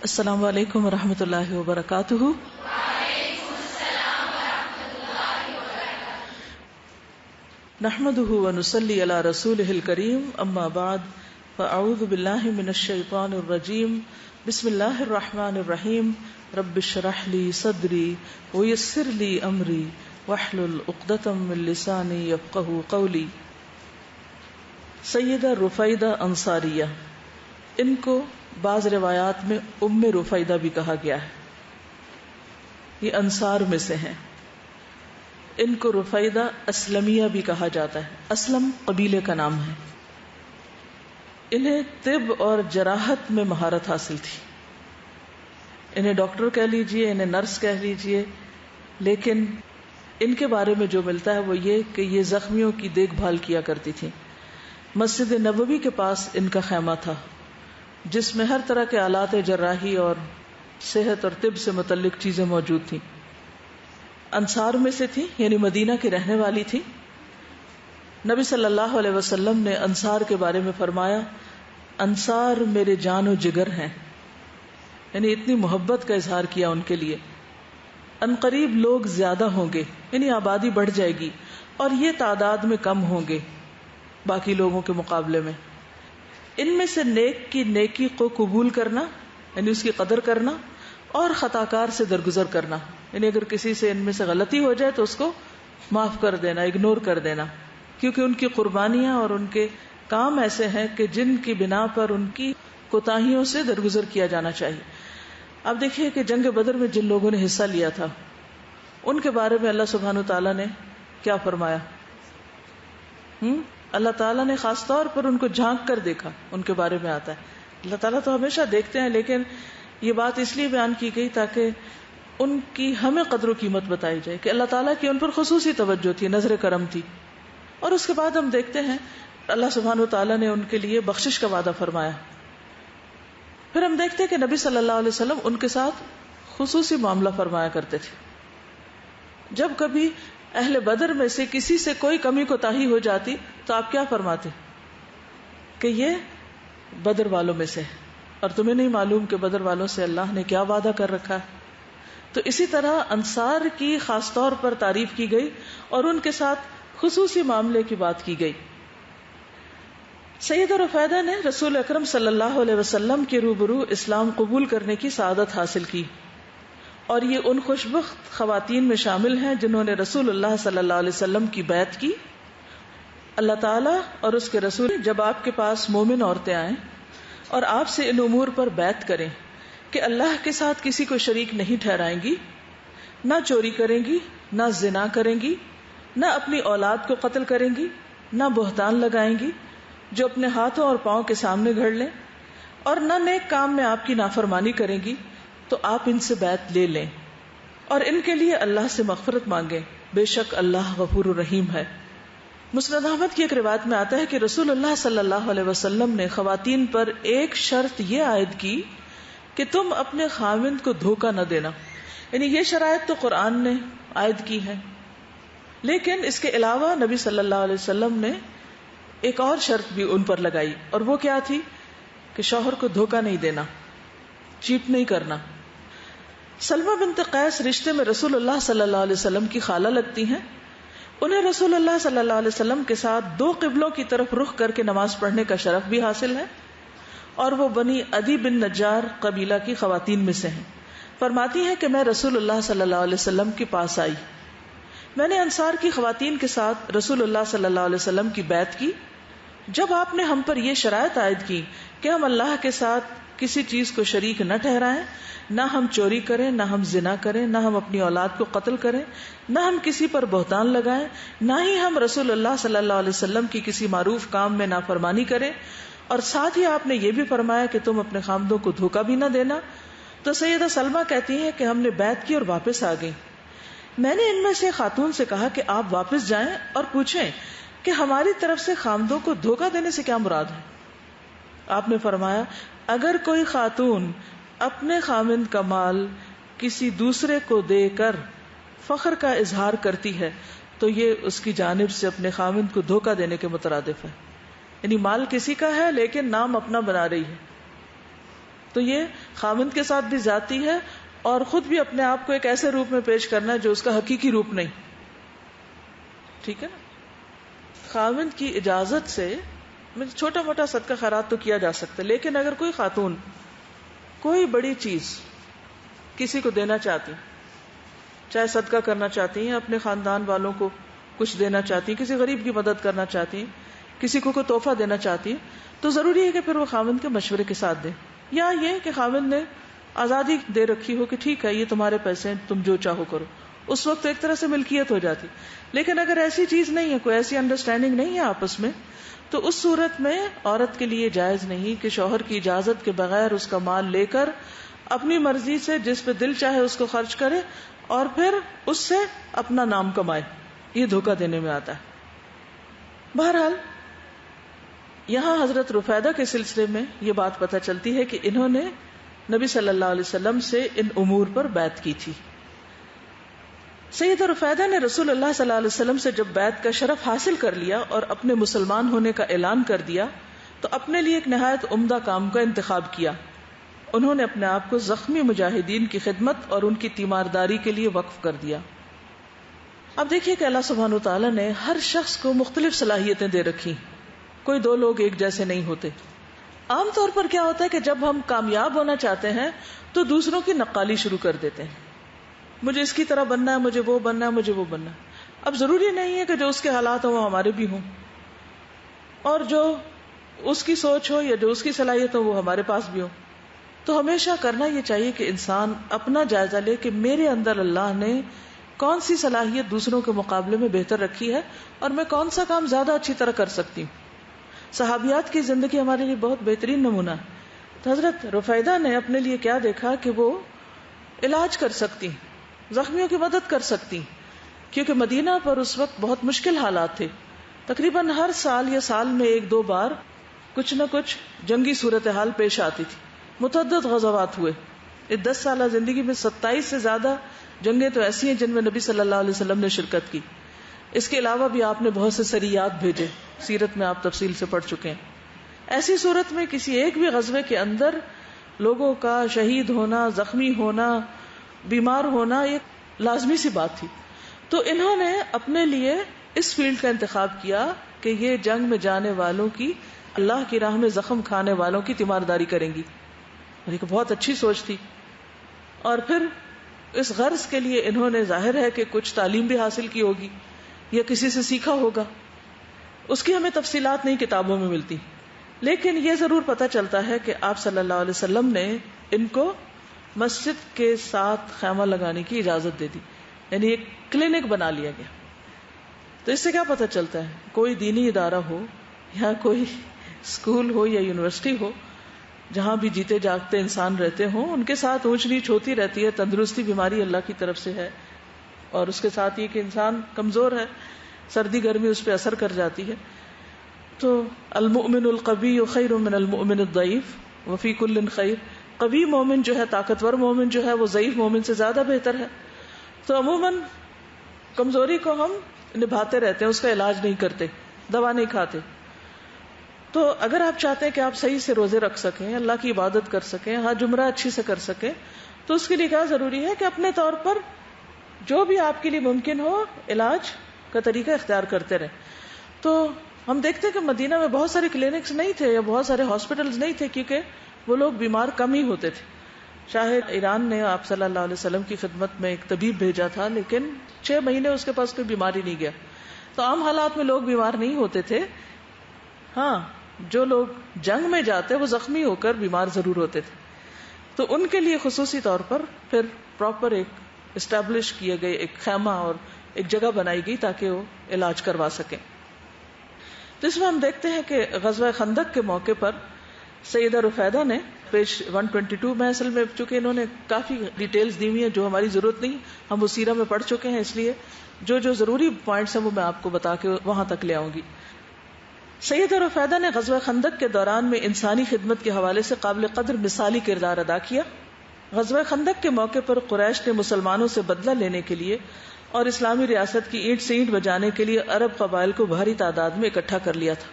السلام علیکم ورحمۃ اللہ وبرکاتہ۔ نحمده ونصلی علی رسولہ الکریم، اما بعد فاعوذ باللہ من الشیطان الرجیم، بسم اللہ الرحمن الرحیم، رب اشرح لی صدری ویسر لی امری واحلل عقدۃ من لسانی یفقہوا قولی۔ سیدہ رفیدہ انصاریہ، ان کو بعض روایات میں ام رفیدہ بھی کہا گیا ہے، یہ انصار میں سے ہیں۔ ان کو رفیدہ اسلمیہ بھی کہا جاتا ہے، اسلم قبیلے کا نام ہے۔ انہیں طب اور جراحت میں مہارت حاصل تھی، انہیں ڈاکٹر کہہ لیجئے، انہیں نرس کہہ لیجئے، لیکن ان کے بارے میں جو ملتا ہے وہ یہ کہ یہ زخمیوں کی دیکھ بھال کیا کرتی تھی۔ مسجد نبوی کے پاس ان کا خیمہ تھا جس میں ہر طرح کے آلات جراحی اور صحت اور طب سے متعلق چیزیں موجود تھیں۔ انصار میں سے تھی، یعنی مدینہ کی رہنے والی تھی۔ نبی صلی اللہ علیہ وسلم نے انصار کے بارے میں فرمایا، انصار میرے جان و جگر ہیں، یعنی اتنی محبت کا اظہار کیا ان کے لیے۔ ان قریب لوگ زیادہ ہوں گے، یعنی آبادی بڑھ جائے گی اور یہ تعداد میں کم ہوں گے باقی لوگوں کے مقابلے میں۔ ان میں سے نیک کی نیکی کو قبول کرنا، یعنی اس کی قدر کرنا، اور خطاکار سے درگزر کرنا، یعنی اگر کسی سے ان میں سے غلطی ہو جائے تو اس کو معاف کر دینا، اگنور کر دینا، کیونکہ ان کی قربانیاں اور ان کے کام ایسے ہیں کہ جن کی بنا پر ان کی کوتاہیوں سے درگزر کیا جانا چاہیے۔ اب دیکھیے کہ جنگ بدر میں جن لوگوں نے حصہ لیا تھا ان کے بارے میں اللہ سبحانہ وتعالیٰ نے کیا فرمایا؟ اللہ تعالیٰ نے خاص طور پر ان کو جھانک کر دیکھا، ان کے بارے میں آتا ہے۔ اللہ تعالیٰ تو ہمیشہ دیکھتے ہیں، لیکن یہ بات اس لیے بیان کی گئی تاکہ ان کی ہمیں قدر و قیمت بتائی جائے کہ اللہ تعالیٰ کی ان پر خصوصی توجہ تھی، نظر کرم تھی۔ اور اس کے بعد ہم دیکھتے ہیں اللہ سبحانہ وتعالیٰ نے ان کے لیے بخشش کا وعدہ فرمایا۔ پھر ہم دیکھتے ہیں کہ نبی صلی اللہ علیہ وسلم ان کے ساتھ خصوصی معاملہ فرمایا کرتے تھے۔ جب کبھی اہل بدر میں سے کسی سے کوئی کمی کوتاہی ہو جاتی تو آپ کیا فرماتے کہ یہ بدر والوں میں سے ہے، اور تمہیں نہیں معلوم کہ بدر والوں سے اللہ نے کیا وعدہ کر رکھا ہے۔ تو اسی طرح انصار کی خاص طور پر تعریف کی گئی اور ان کے ساتھ خصوصی معاملے کی بات کی گئی۔ سیدہ رفیدہ نے رسول اکرم صلی اللہ علیہ وسلم کے روبرو اسلام قبول کرنے کی سعادت حاصل کی، اور یہ ان خوشبخت خواتین میں شامل ہیں جنہوں نے رسول اللہ صلی اللہ علیہ وسلم کی بیعت کی۔ اللہ تعالیٰ اور اس کے رسول جب آپ کے پاس مومن عورتیں آئیں اور آپ سے ان امور پر بیعت کریں کہ اللہ کے ساتھ کسی کو شریک نہیں ٹھہرائیں گی، نہ چوری کریں گی، نہ زنا کریں گی، نہ اپنی اولاد کو قتل کریں گی، نہ بہتان لگائیں گی جو اپنے ہاتھوں اور پاؤں کے سامنے گھڑ لیں، اور نہ نیک کام میں آپ کی نافرمانی کریں گی، تو آپ ان سے بیعت لے لیں اور ان کے لیے اللہ سے مغفرت مانگیں، بے شک اللہ غفور الرحیم ہے۔ مسند احمد کی ایک روایت میں آتا ہے کہ رسول اللہ صلی اللہ علیہ وسلم نے خواتین پر ایک شرط یہ عائد کی کہ تم اپنے خاوند کو دھوکہ نہ دینا، یعنی یہ شرائط تو قرآن نے عائد کی ہے، لیکن اس کے علاوہ نبی صلی اللہ علیہ وسلم نے ایک اور شرط بھی ان پر لگائی، اور وہ کیا تھی کہ شوہر کو دھوکہ نہیں دینا، چیٹ نہیں کرنا۔ سلمہ بنت قیس رشتے میں رسول اللہ صلی اللہ علیہ وسلم کی خالہ لگتی ہیں۔ انہیں رسول اللہ صلی اللہ علیہ وسلم کے ساتھ 2 قبلوں کی طرف رخ کر کے نماز پڑھنے کا شرف بھی حاصل ہے، اور وہ بنی عدی بن نجار قبیلہ کی خواتین میں سے ہیں۔ فرماتی ہیں کہ میں رسول اللہ صلی اللہ علیہ وسلم کے پاس آئی، میں نے انصار کی خواتین کے ساتھ رسول اللہ صلی اللہ علیہ وسلم کی بیعت کی۔ جب آپ نے ہم پر یہ شرائط عائد کی کہ ہم اللہ کے ساتھ کسی چیز کو شریک نہ ٹھہرائیں، نہ ہم چوری کریں، نہ ہم زنا کریں، نہ ہم اپنی اولاد کو قتل کریں، نہ ہم کسی پر بہتان لگائیں، نہ ہی ہم رسول اللہ صلی اللہ علیہ وسلم کی کسی معروف کام میں نافرمانی کریں، اور ساتھ ہی آپ نے یہ بھی فرمایا کہ تم اپنے خامدوں کو دھوکہ بھی نہ دینا، تو سیدہ سلمہ کہتی ہیں کہ ہم نے بیعت کی اور واپس آ گئی۔ میں نے ان میں سے خاتون سے کہا کہ آپ واپس جائیں اور پوچھیں کہ ہماری طرف سے خامدوں کو دھوکہ دینے سے کیا مراد ہے۔ آپ نے فرمایا، اگر کوئی خاتون اپنے خامند کا مال کسی دوسرے کو دے کر فخر کا اظہار کرتی ہے تو یہ اس کی جانب سے اپنے خامند کو دھوکہ دینے کے مترادف ہے، یعنی مال کسی کا ہے لیکن نام اپنا بنا رہی ہے۔ تو یہ خاوند کے ساتھ بھی زیادتی ہے اور خود بھی اپنے آپ کو ایک ایسے روپ میں پیش کرنا ہے جو اس کا حقیقی روپ نہیں. ٹھیک ہے نا. خاوند کی اجازت سے چھوٹا موٹا صدقہ خیرات تو کیا جا سکتا ہے، لیکن اگر کوئی خاتون کوئی بڑی چیز کسی کو دینا چاہتی، چاہے صدقہ کرنا چاہتی ہیں، اپنے خاندان والوں کو کچھ دینا چاہتی، کسی غریب کی مدد کرنا چاہتی، کسی کو کوئی تحفہ دینا چاہتی، تو ضروری ہے کہ پھر وہ خاوند کے مشورے کے ساتھ دے، یا یہ کہ خاوند نے آزادی دے رکھی ہو کہ ٹھیک ہے یہ تمہارے پیسے ہیں، تم جو چاہو کرو. اس وقت ایک طرح سے ملکیت ہو جاتی. لیکن اگر ایسی چیز نہیں ہے، کوئی ایسی انڈرسٹینڈنگ نہیں ہے آپس میں، تو اس صورت میں عورت کے لیے جائز نہیں کہ شوہر کی اجازت کے بغیر اس کا مال لے کر اپنی مرضی سے جس پہ دل چاہے اس کو خرچ کرے اور پھر اس سے اپنا نام کمائے. یہ دھوکہ دینے میں آتا ہے. بہرحال یہاں حضرت رفیدہ کے سلسلے میں یہ بات پتہ چلتی ہے کہ انہوں نے نبی صلی اللہ علیہ وسلم سے ان امور پر بیعت کی تھی. سیدہ رفیدہ نے رسول اللہ صلی اللہ علیہ وسلم سے جب بیعت کا شرف حاصل کر لیا اور اپنے مسلمان ہونے کا اعلان کر دیا تو اپنے لیے ایک نہایت عمدہ کام کا انتخاب کیا. انہوں نے اپنے آپ کو زخمی مجاہدین کی خدمت اور ان کی تیمارداری کے لیے وقف کر دیا. اب دیکھیے کہ اللہ سبحانہ وتعالی نے ہر شخص کو مختلف صلاحیتیں دے رکھی. کوئی دو لوگ ایک جیسے نہیں ہوتے. عام طور پر کیا ہوتا ہے کہ جب ہم کامیاب ہونا چاہتے ہیں تو دوسروں کی نقالی شروع کر دیتے ہیں. مجھے اس کی طرح بننا ہے، مجھے وہ بننا ہے، مجھے وہ بننا ہے. اب ضروری نہیں ہے کہ جو اس کے حالات ہوں وہ ہمارے بھی ہوں، اور جو اس کی سوچ ہو یا جو اس کی صلاحیت ہو وہ ہمارے پاس بھی ہو. تو ہمیشہ کرنا یہ چاہیے کہ انسان اپنا جائزہ لے کہ میرے اندر اللہ نے کون سی صلاحیت دوسروں کے مقابلے میں بہتر رکھی ہے اور میں کون سا کام زیادہ اچھی طرح کر سکتی ہوں. صحابیات کی زندگی ہمارے لیے بہت بہترین نمونہ ہے. تو حضرت رفیدہ نے اپنے لیے کیا دیکھا کہ وہ علاج کر سکتی، زخمیوں کی مدد کر سکتی، کیونکہ مدینہ پر اس وقت بہت مشکل حالات تھے. تقریباً ہر سال یا سال میں ایک دو بار کچھ نہ کچھ جنگی صورتحال پیش آتی تھی. متعدد غزوات ہوئے. 10 سالہ زندگی میں 27 سے زیادہ جنگیں تو ایسی ہیں جن میں نبی صلی اللہ علیہ وسلم نے شرکت کی. اس کے علاوہ بھی آپ نے بہت سے سریات بھیجے، سیرت میں آپ تفصیل سے پڑھ چکے ہیں. ایسی صورت میں کسی ایک بھی غزوے کے اندر لوگوں کا شہید ہونا، زخمی ہونا، بیمار ہونا ایک لازمی سی بات تھی. تو انہوں نے اپنے لیے اس فیلڈ کا انتخاب کیا کہ یہ جنگ میں جانے والوں کی، اللہ کی راہ میں زخم کھانے والوں کی تیمارداری کریں گی. اور ایک بہت اچھی سوچ تھی. اور پھر اس غرض کے لیے انہوں نے ظاہر ہے کہ کچھ تعلیم بھی حاصل کی ہوگی یا کسی سے سیکھا ہوگا. اس کی ہمیں تفصیلات نہیں کتابوں میں ملتی، لیکن یہ ضرور پتہ چلتا ہے کہ آپ صلی اللہ علیہ وسلم نے ان کو مسجد کے ساتھ خیمہ لگانے کی اجازت دے دی، یعنی ایک کلینک بنا لیا گیا. تو اس سے کیا پتہ چلتا ہے؟ کوئی دینی ادارہ ہو یا کوئی اسکول ہو یا یونیورسٹی ہو، جہاں بھی جیتے جاگتے انسان رہتے ہوں، ان کے ساتھ اونچ نیچ ہوتی رہتی ہے. تندرستی بیماری اللہ کی طرف سے ہے، اور اس کے ساتھ یہ کہ انسان کمزور ہے، سردی گرمی اس پہ اثر کر جاتی ہے. تو المؤمن القوی خیر من المؤمن الضعیف وفی کل خیر. قوی مومن جو ہے، طاقتور مومن جو ہے، وہ ضعیف مومن سے زیادہ بہتر ہے. تو عموماً کمزوری کو ہم نبھاتے رہتے ہیں، اس کا علاج نہیں کرتے، دوا نہیں کھاتے. تو اگر آپ چاہتے ہیں کہ آپ صحیح سے روزے رکھ سکیں، اللہ کی عبادت کر سکیں، ہاں جمرہ اچھی سے کر سکیں، تو اس کے لیے کیا ضروری ہے کہ اپنے طور پر جو بھی آپ کے لیے ممکن ہو علاج کا طریقہ اختیار کرتے رہیں. تو ہم دیکھتے ہیں کہ مدینہ میں بہت سارے کلینکس نہیں تھے یا بہت سارے ہاسپٹلز نہیں تھے، کیونکہ وہ لوگ بیمار کم ہی ہوتے تھے. شاید ایران نے آپ صلی اللہ علیہ وسلم کی خدمت میں ایک طبیب بھیجا تھا، لیکن 6 مہینے اس کے پاس کوئی بیماری نہیں گیا. تو عام حالات میں لوگ بیمار نہیں ہوتے تھے. ہاں، جو لوگ جنگ میں جاتے وہ زخمی ہو کر بیمار ضرور ہوتے تھے. تو ان کے لیے خصوصی طور پر پھر پراپر ایک اسٹیبلش کیے گئے ایک خیمہ اور ایک جگہ بنائی گئی تاکہ وہ علاج کروا سکیں. تو اس میں ہم دیکھتے ہیں کہ غزوہ خندق کے موقع پر سیدہ رفیدہ نے پیج 122 میں اصل میں، چونکہ انہوں نے کافی ڈیٹیلز دی ہوئی ہیں جو ہماری ضرورت نہیں، ہم وہ سیرہ میں پڑھ چکے ہیں، اس لیے جو ضروری پوائنٹس ہیں وہ میں آپ کو بتا کے وہاں تک لے آؤں گی. سیدہ رفیدہ نے غزوہ خندق کے دوران میں انسانی خدمت کے حوالے سے قابل قدر مثالی کردار ادا کیا. غزوہ خندق کے موقع پر قریش نے مسلمانوں سے بدلہ لینے کے لیے اور اسلامی ریاست کی اینٹ سے اینٹ بجانے کے لیے عرب قبائل کو بھاری تعداد میں اکٹھا کر لیا تھا.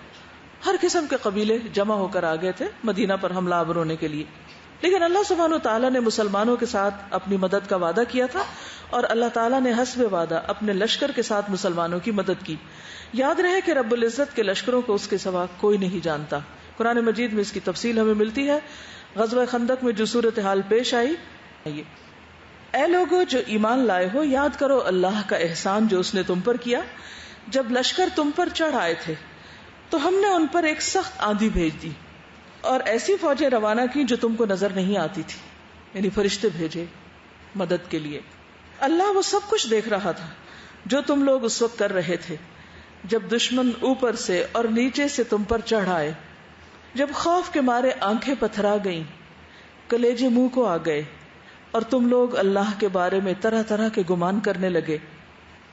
ہر قسم کے قبیلے جمع ہو کر آ گئے تھے مدینہ پر حملہ آور ہونے کے لیے. لیکن اللہ سبحانہ و تعالیٰ نے مسلمانوں کے ساتھ اپنی مدد کا وعدہ کیا تھا اور اللہ تعالیٰ نے حسب وعدہ اپنے لشکر کے ساتھ مسلمانوں کی مدد کی. یاد رہے کہ رب العزت کے لشکروں کو اس کے سوا کوئی نہیں جانتا. قرآن مجید میں اس کی تفصیل ہمیں ملتی ہے. غزوہ خندق میں جو صورتحال پیش آئی، اے لوگو جو ایمان لائے ہو، یاد کرو اللہ کا احسان جو اس نے تم پر کیا. جب لشکر تم پر چڑھ آئے تھے تو ہم نے ان پر ایک سخت آندھی بھیج دی اور ایسی فوجیں روانہ کی جو تم کو نظر نہیں آتی تھی، یعنی فرشتے بھیجے مدد کے لیے. اللہ وہ سب کچھ دیکھ رہا تھا جو تم لوگ اس وقت کر رہے تھے جب دشمن اوپر سے اور نیچے سے تم پر چڑھ آئے. جب خوف کے مارے آنکھیں پتھرا گئیں، کلیجے منہ کو آ گئے اور تم لوگ اللہ کے بارے میں طرح طرح کے گمان کرنے لگے،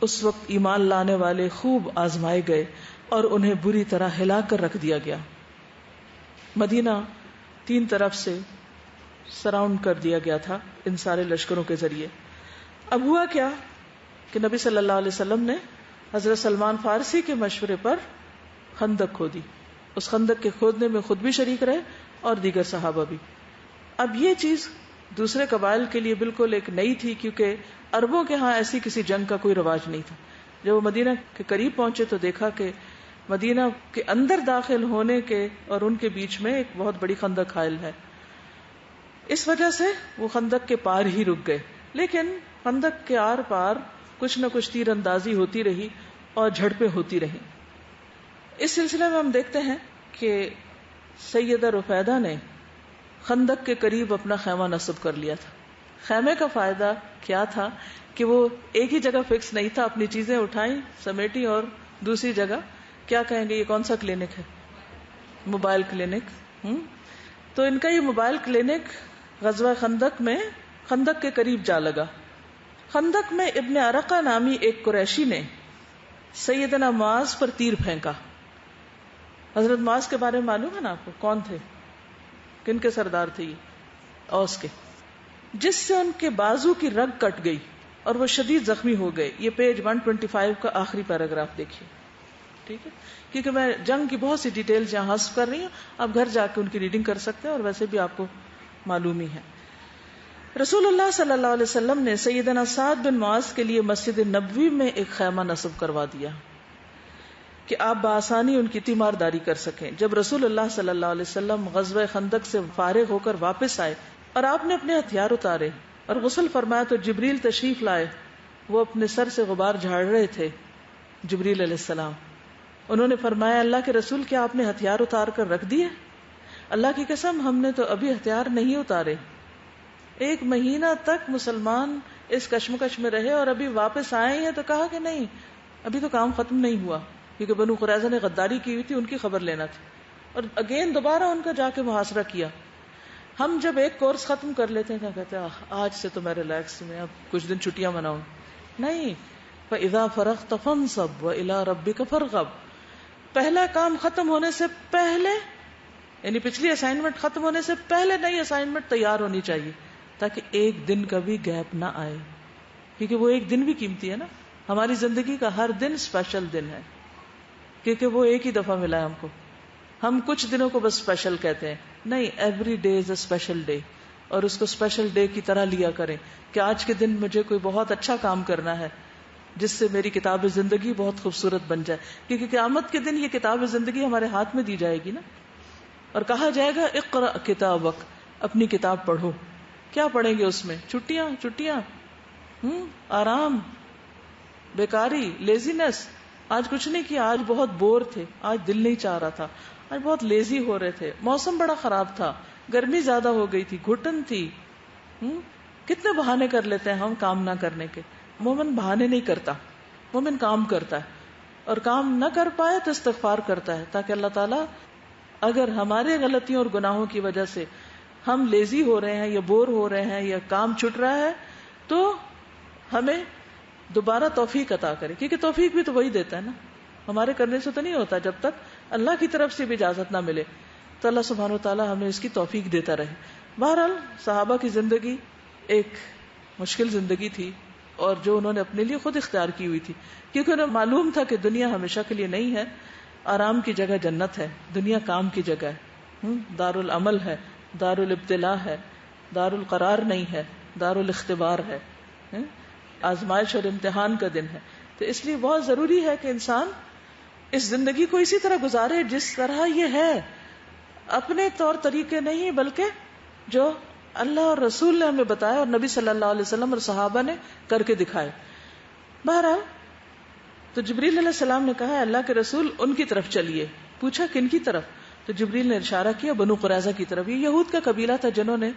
اس وقت ایمان لانے والے خوب آزمائے گئے اور انہیں بری طرح ہلا کر رکھ دیا گیا. مدینہ 3 طرف سے سراؤنڈ کر دیا گیا تھا ان سارے لشکروں کے ذریعے. اب ہوا کیا کہ نبی صلی اللہ علیہ وسلم نے حضرت سلمان فارسی کے مشورے پر خندق کھودی. اس خندق کے کھودنے میں خود بھی شریک رہے اور دیگر صحابہ بھی. اب یہ چیز دوسرے قبائل کے لیے بالکل ایک نئی تھی، کیونکہ عربوں کے ہاں ایسی کسی جنگ کا کوئی رواج نہیں تھا. جب وہ مدینہ کے قریب پہنچے تو دیکھا کہ مدینہ کے اندر داخل ہونے کے اور ان کے بیچ میں ایک بہت بڑی خندق حائل ہے. اس وجہ سے وہ خندق کے پار ہی رک گئے، لیکن خندق کے آر پار کچھ نہ کچھ تیر اندازی ہوتی رہی اور جھڑپیں ہوتی رہی. اس سلسلے میں ہم دیکھتے ہیں کہ سیدہ رفیدہ نے خندق کے قریب اپنا خیمہ نصب کر لیا تھا. خیمے کا فائدہ کیا تھا کہ وہ ایک ہی جگہ فکس نہیں تھا، اپنی چیزیں اٹھائیں سمیٹی اور دوسری جگہ، کیا کہیں گے یہ کون سا کلینک ہے؟ Mobile clinic. تو ان کا یہ موبائل کلینک غزوہ خندق میں خندق کے قریب جا لگا. خندق میں ابن ارقہ نامی ایک قریشی نے سیدنا معاذ پر تیر پھینکا. حضرت معاذ کے بارے میں معلوم ہے نا آپ کو، کون تھے، کن کے سردار تھے؟ یہ اوس کے، جس سے ان کے بازو کی رگ کٹ گئی اور وہ شدید زخمی ہو گئے. یہ پیج 125 کا آخری پیراگراف دیکھیے، ٹھیک ہے، کیونکہ میں جنگ کی بہت سی ڈیٹیلز یہاں حذف کر رہی ہوں، آپ گھر جا کے ان کی ریڈنگ کر سکتے ہیں اور ویسے بھی آپ کو معلوم ہی ہے. رسول اللہ صلی اللہ علیہ وسلم نے سیدنا سعد بن معاذ کے لیے مسجد نبوی میں ایک خیمہ نصب کروا دیا کہ آپ بآسانی ان کی تیمارداری کر سکیں. جب رسول اللہ صلی اللہ علیہ وسلم غزوہ خندق سے فارغ ہو کر واپس آئے اور آپ نے اپنے ہتھیار اتارے اور غسل فرمایا تو جبریل تشریف لائے. وہ اپنے سر سے غبار جھاڑ رہے تھے. جبریل علیہ السلام، انہوں نے فرمایا اللہ کے رسول کیا آپ نے ہتھیار اتار کر رکھ دیے؟ اللہ کی قسم ہم نے تو ابھی ہتھیار نہیں اتارے. 1 مہینہ تک مسلمان اس کشمکش میں رہے اور ابھی واپس آئے ہیں. تو کہا کہ نہیں، ابھی تو کام ختم نہیں ہوا، کیونکہ بنو قریظہ نے غداری کی ہوئی تھی، ان کی خبر لینا تھی. اور اگین دوبارہ ان کا جا کے محاصرہ کیا. ہم جب ایک کورس ختم کر لیتے ہیں کیا کہتے ہیں آج سے تو میں ریلیکس میں اب کچھ دن چھٹیاں مناؤں. نہیں، فَإِذَا فَرَغْتَ فَانْصَبْ وَإِلَىٰ رَبِّكَ فَارْغَب. پہلا کام ختم ہونے سے پہلے، یعنی پچھلی اسائنمنٹ ختم ہونے سے پہلے نئی اسائنمنٹ تیار ہونی چاہیے، تاکہ ایک دن کا بھی گیپ نہ آئے، کیونکہ وہ ایک دن بھی قیمتی ہے نا. ہماری زندگی کا ہر دن اسپیشل دن ہے، کیونکہ وہ ایک ہی دفعہ ملا ہے ہم کو. ہم کچھ دنوں کو بس اسپیشل کہتے ہیں، نہیں، every day is a special day. اور اس کو اسپیشل ڈے کی طرح لیا کریں کہ آج کے دن مجھے کوئی بہت اچھا کام کرنا ہے جس سے میری کتاب زندگی بہت خوبصورت بن جائے، کیونکہ قیامت کے دن یہ کتاب زندگی ہمارے ہاتھ میں دی جائے گی نا، اور کہا جائے گا اقرأ کتابک، اپنی کتاب پڑھو. کیا پڑھیں گے اس میں؟ چھٹیاں، آرام، بیکاری، لیزینس. آج کچھ نہیں کیا، آج بہت بور تھے، آج دل نہیں چاہ رہا تھا، آج بہت لیزی ہو رہے تھے، موسم بڑا خراب تھا، گرمی زیادہ ہو گئی تھی، گھٹن تھی. کتنے بہانے کر لیتے ہیں ہم کام نہ کرنے کے. مومن بہانے نہیں کرتا، مومن کام کرتا ہے، اور کام نہ کر پائے تو استغفار کرتا ہے، تاکہ اللہ تعالیٰ اگر ہمارے غلطیوں اور گناہوں کی وجہ سے ہم لیزی ہو رہے ہیں یا بور ہو رہے ہیں یا کام چھٹ رہا ہے تو ہمیں دوبارہ توفیق عطا کرے، کیونکہ توفیق بھی تو وہی دیتا ہے نا، ہمارے کرنے سے تو نہیں ہوتا. جب تک اللہ کی طرف سے بھی اجازت نہ ملے تو اللہ سبحانہ و تعالیٰ ہمیں اس کی توفیق دیتا رہے. بہرحال صحابہ کی زندگی ایک مشکل زندگی تھی، اور جو انہوں نے اپنے لیے خود اختیار کی ہوئی تھی، کیونکہ انہیں معلوم تھا کہ دنیا ہمیشہ کے لیے نہیں ہے. آرام کی جگہ جنت ہے، دنیا کام کی جگہ ہے، دار العمل ہے، دار الابتلاء ہے. دار القرار نہیں ہے، دار الاختبار ہے، آزمائش اور امتحان کا دن ہے. تو اس لیے بہت ضروری ہے کہ انسان اس زندگی کو اسی طرح گزارے جس طرح یہ ہے، اپنے طور طریقے نہیں بلکہ جو اللہ اور رسول نے ہمیں بتایا اور نبی صلی اللہ علیہ وسلم اور صحابہ نے کر کے دکھائے. بہرحال تو جبریل علیہ السلام نے کہا اللہ کے رسول ان کی طرف چلیے. پوچھا کن کی طرف؟ تو جبریل نے اشارہ کیا بنو قریظہ کی طرف. یہ یہود کا قبیلہ تھا جنہوں نے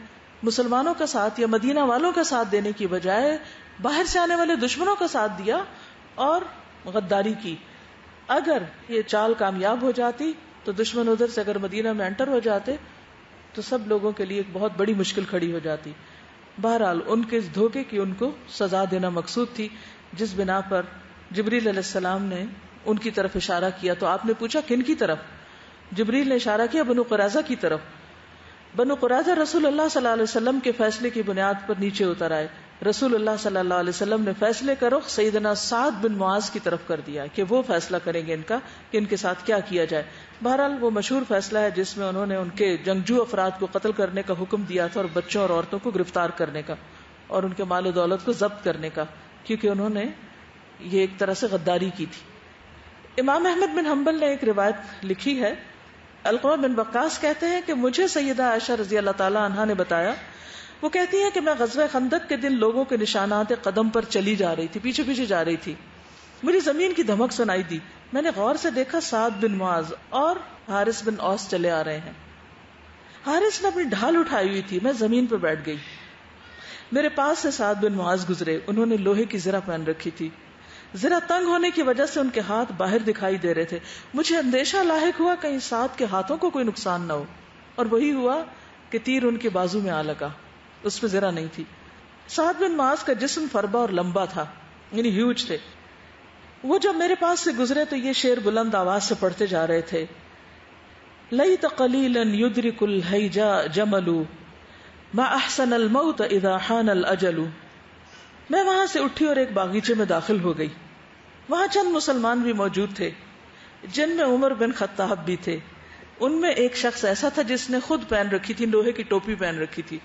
مسلمانوں کا ساتھ یا مدینہ والوں کا ساتھ دینے کی بجائے باہر سے آنے والے دشمنوں کا ساتھ دیا اور غداری کی. اگر یہ چال کامیاب ہو جاتی تو دشمن ادھر سے اگر مدینہ میں انٹر ہو جاتے تو سب لوگوں کے لیے ایک بہت بڑی مشکل کھڑی ہو جاتی. بہرحال ان کے اس دھوکے کی ان کو سزا دینا مقصود تھی، جس بنا پر جبریل علیہ السلام نے ان کی طرف اشارہ کیا. تو آپ نے پوچھا کن کی طرف؟ جبریل نے اشارہ کیا بنو قریظہ کی طرف. بنو قریظہ رسول اللہ صلی اللہ علیہ وسلم کے فیصلے کی بنیاد پر نیچے اتر آئے. رسول اللہ صلی اللہ علیہ وسلم نے فیصلے کا رخ سیدنا سعد بن معاذ کی طرف کر دیا کہ وہ فیصلہ کریں گے ان کا کہ ان کے ساتھ کیا کیا جائے. بہرحال وہ مشہور فیصلہ ہے جس میں انہوں نے ان کے جنگجو افراد کو قتل کرنے کا حکم دیا تھا اور بچوں اور عورتوں کو گرفتار کرنے کا اور ان کے مال و دولت کو ضبط کرنے کا، کیونکہ انہوں نے یہ ایک طرح سے غداری کی تھی. امام احمد بن حنبل نے ایک روایت لکھی ہے. علقمہ بن وقاص کہتے ہیں کہ مجھے سیدہ عائشہ رضی اللہ تعالی عنہا نے بتایا، وہ کہتی ہیں کہ میں غزوہ خندق کے دن لوگوں کے نشانات قدم پر چلی جا رہی تھی، پیچھے پیچھے جا رہی تھی. مجھے زمین کی دھمک سنائی دی. میں نے غور سے دیکھا سعد بن معاذ اور حارث بن اوس چلے آ رہے ہیں. حارث نے اپنی ڈھال اٹھائی ہوئی تھی. میں زمین پر بیٹھ گئی. میرے پاس سے سعد بن معاذ گزرے. انہوں نے لوہے کی زرہ پہن رکھی تھی. زرہ تنگ ہونے کی وجہ سے ان کے ہاتھ باہر دکھائی دے رہے تھے. مجھے اندیشہ لاحق ہوا کہیں سعد کے ہاتھوں کو کوئی نقصان نہ ہو، اور وہی ہوا کہ تیر ان کے بازو میں آ لگا. اس میں زرہ نہیں تھی. سعد بن معاذ کا جسم فربا اور لمبا تھا، یعنی ہیوج تھے. وہ جب میرے پاس سے گزرے تو یہ شعر بلند آواز سے پڑھتے جا رہے تھے، لیت قلیلا یدرک الہیجا جمل ما احسن الموت اذا حان الاجل. میں وہاں سے اٹھی اور ایک باغیچے میں داخل ہو گئی. وہاں چند مسلمان بھی موجود تھے جن میں عمر بن خطاب بھی تھے. ان میں ایک شخص ایسا تھا جس نے خود پہن رکھی تھی، لوہے کی ٹوپی پہن رکھی تھی.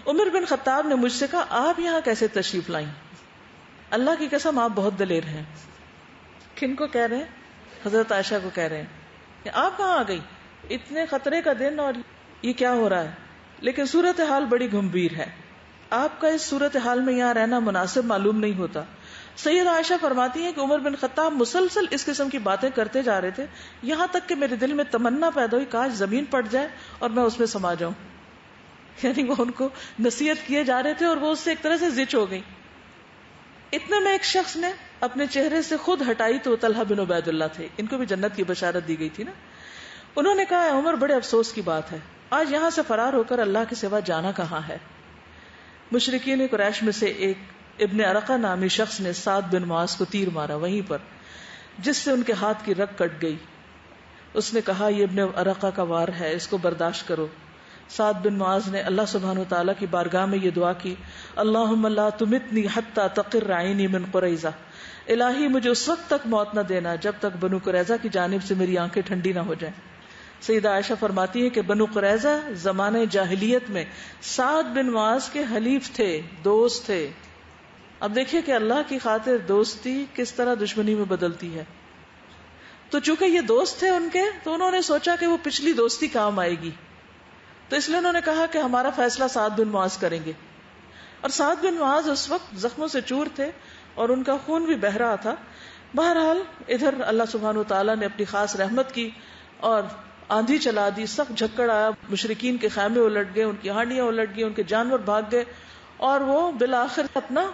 عمر بن خطاب نے مجھ سے کہا آپ یہاں کیسے تشریف لائیں؟ اللہ کی قسم آپ بہت دلیر ہیں. کن کو کہہ رہے ہیں؟ حضرت عائشہ کو کہہ رہے ہیں کہ آپ کہاں آ گئی؟ اتنے خطرے کا دن اور یہ کیا ہو رہا ہے؟ لیکن صورتحال بڑی گمبھیر ہے. آپ کا اس صورتحال میں یہاں رہنا مناسب معلوم نہیں ہوتا. سیدہ عائشہ فرماتی ہیں کہ عمر بن خطاب مسلسل اس قسم کی باتیں کرتے جا رہے تھے، یہاں تک کہ میرے دل میں تمنا پیدا ہوئی کاش زمین پٹ جائے اور میں اس میں سما جاؤں. یعنی وہ ان کو نصیحت کیے جا رہے تھے اور وہ اس سے ایک طرح سے زچ ہو گئی. اتنے میں ایک شخص نے اپنے چہرے سے خود ہٹائی تو طلحہ بن عبید اللہ تھے. ان کو بھی جنت کی بشارت دی گئی تھی نا. انہوں نے کہا عمر بڑے افسوس کی بات ہے، آج یہاں سے فرار ہو کر اللہ کے سوا جانا کہاں ہے؟ مشرکین قریش میں سے ایک ابن ارقہ نامی شخص نے سعد بن معاذ کو تیر مارا وہیں پر، جس سے ان کے ہاتھ کی رگ کٹ گئی. اس نے کہا یہ ابن ارقہ کا وار ہے، اس کو برداشت کرو. سعد بن معاذ نے اللہ سبحانہ وتعالی کی بارگاہ میں یہ دعا کی، اللہم لا تمتنی حتی تقر عینی من قریظہ، الہی مجھے اس وقت تک موت نہ دینا جب تک بنو قریظہ کی جانب سے میری آنکھیں ٹھنڈی نہ ہو جائیں. سیدہ عائشہ فرماتی ہے کہ بنو قریظہ زمانہ جاہلیت میں سعد بن معاذ کے حلیف تھے، دوست تھے. اب دیکھیے کہ اللہ کی خاطر دوستی کس طرح دشمنی میں بدلتی ہے. تو چونکہ یہ دوست تھے ان کے، تو انہوں نے سوچا کہ وہ پچھلی دوستی کام آئے گی، تو اس لیے انہوں نے کہا کہ ہمارا فیصلہ سعد بن معاذ کریں گے. اور سعد بن معاذ اس وقت زخموں سے چور تھے اور ان کا خون بھی بہہ رہا تھا. بہرحال ادھر اللہ سبحانہ وتعالی نے اپنی خاص رحمت کی اور آندھی چلا دی، سخت جھکڑ آیا، مشرکین کے خیمے الٹ گئے، ان کی ہانڈیاں الٹ گئی، ان کے جانور بھاگ گئے اور وہ بالآخر اپنا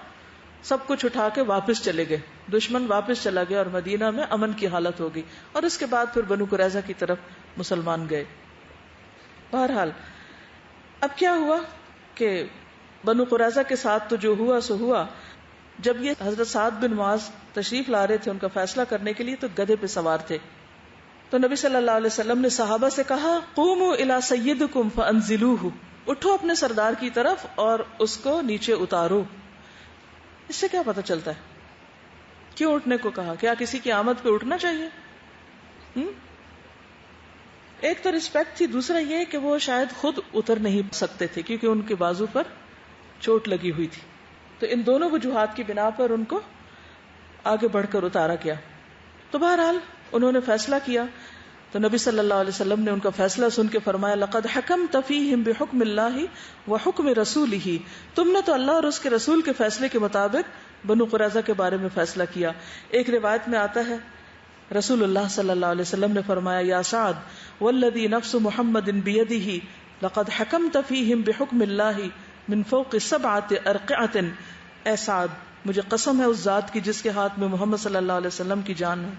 سب کچھ اٹھا کے واپس چلے گئے. دشمن واپس چلا گیا اور مدینہ میں امن کی حالت ہو گئی. اور اس کے بعد پھر بنو قریظہ کی طرف مسلمان گئے. بہرحال اب کیا ہوا کہ بنو قریظہ کے ساتھ تو جو ہوا سو ہوا. جب یہ حضرت سعد بن معاذ تشریف لا رہے تھے ان کا فیصلہ کرنے کے لیے، تو گدھے پہ سوار تھے. تو نبی صلی اللہ علیہ وسلم نے صحابہ سے کہا قوموا الی سیدکم فانزلوہ، اٹھو اپنے سردار کی طرف اور اس کو نیچے اتارو. اس سے کیا پتہ چلتا ہے؟ کیوں اٹھنے کو کہا؟ کیا کسی کی آمد پہ اٹھنا چاہیے؟ ایک تو رسپیکٹ تھی، دوسرا یہ کہ وہ شاید خود اتر نہیں سکتے تھے کیونکہ ان کے بازو پر چوٹ لگی ہوئی تھی. تو ان دونوں وجوہات کی بنا پر ان کو آگے بڑھ کر اتارا گیا. تو بہرحال انہوں نے فیصلہ کیا، تو نبی صلی اللہ علیہ وسلم نے ان کا فیصلہ سن کے فرمایا لقد حکمت فیہم بحکم اللہ وحکم رسولہ، تم نے تو اللہ اور اس کے رسول کے فیصلے کے مطابق بنو قریظہ کے بارے میں فیصلہ کیا. ایک روایت میں آتا ہے رسول اللہ صلی اللہ علیہ وسلم نے فرمایا یا سعد والذی نفس محمد بیدہ لقد حکمت فیہم بحکم اللہ من فوق 7 ارقعۃ، اے سعد مجھے قسم ہے اس ذات کی جس کے ہاتھ میں محمد صلی اللہ علیہ وسلم کی جان ہے،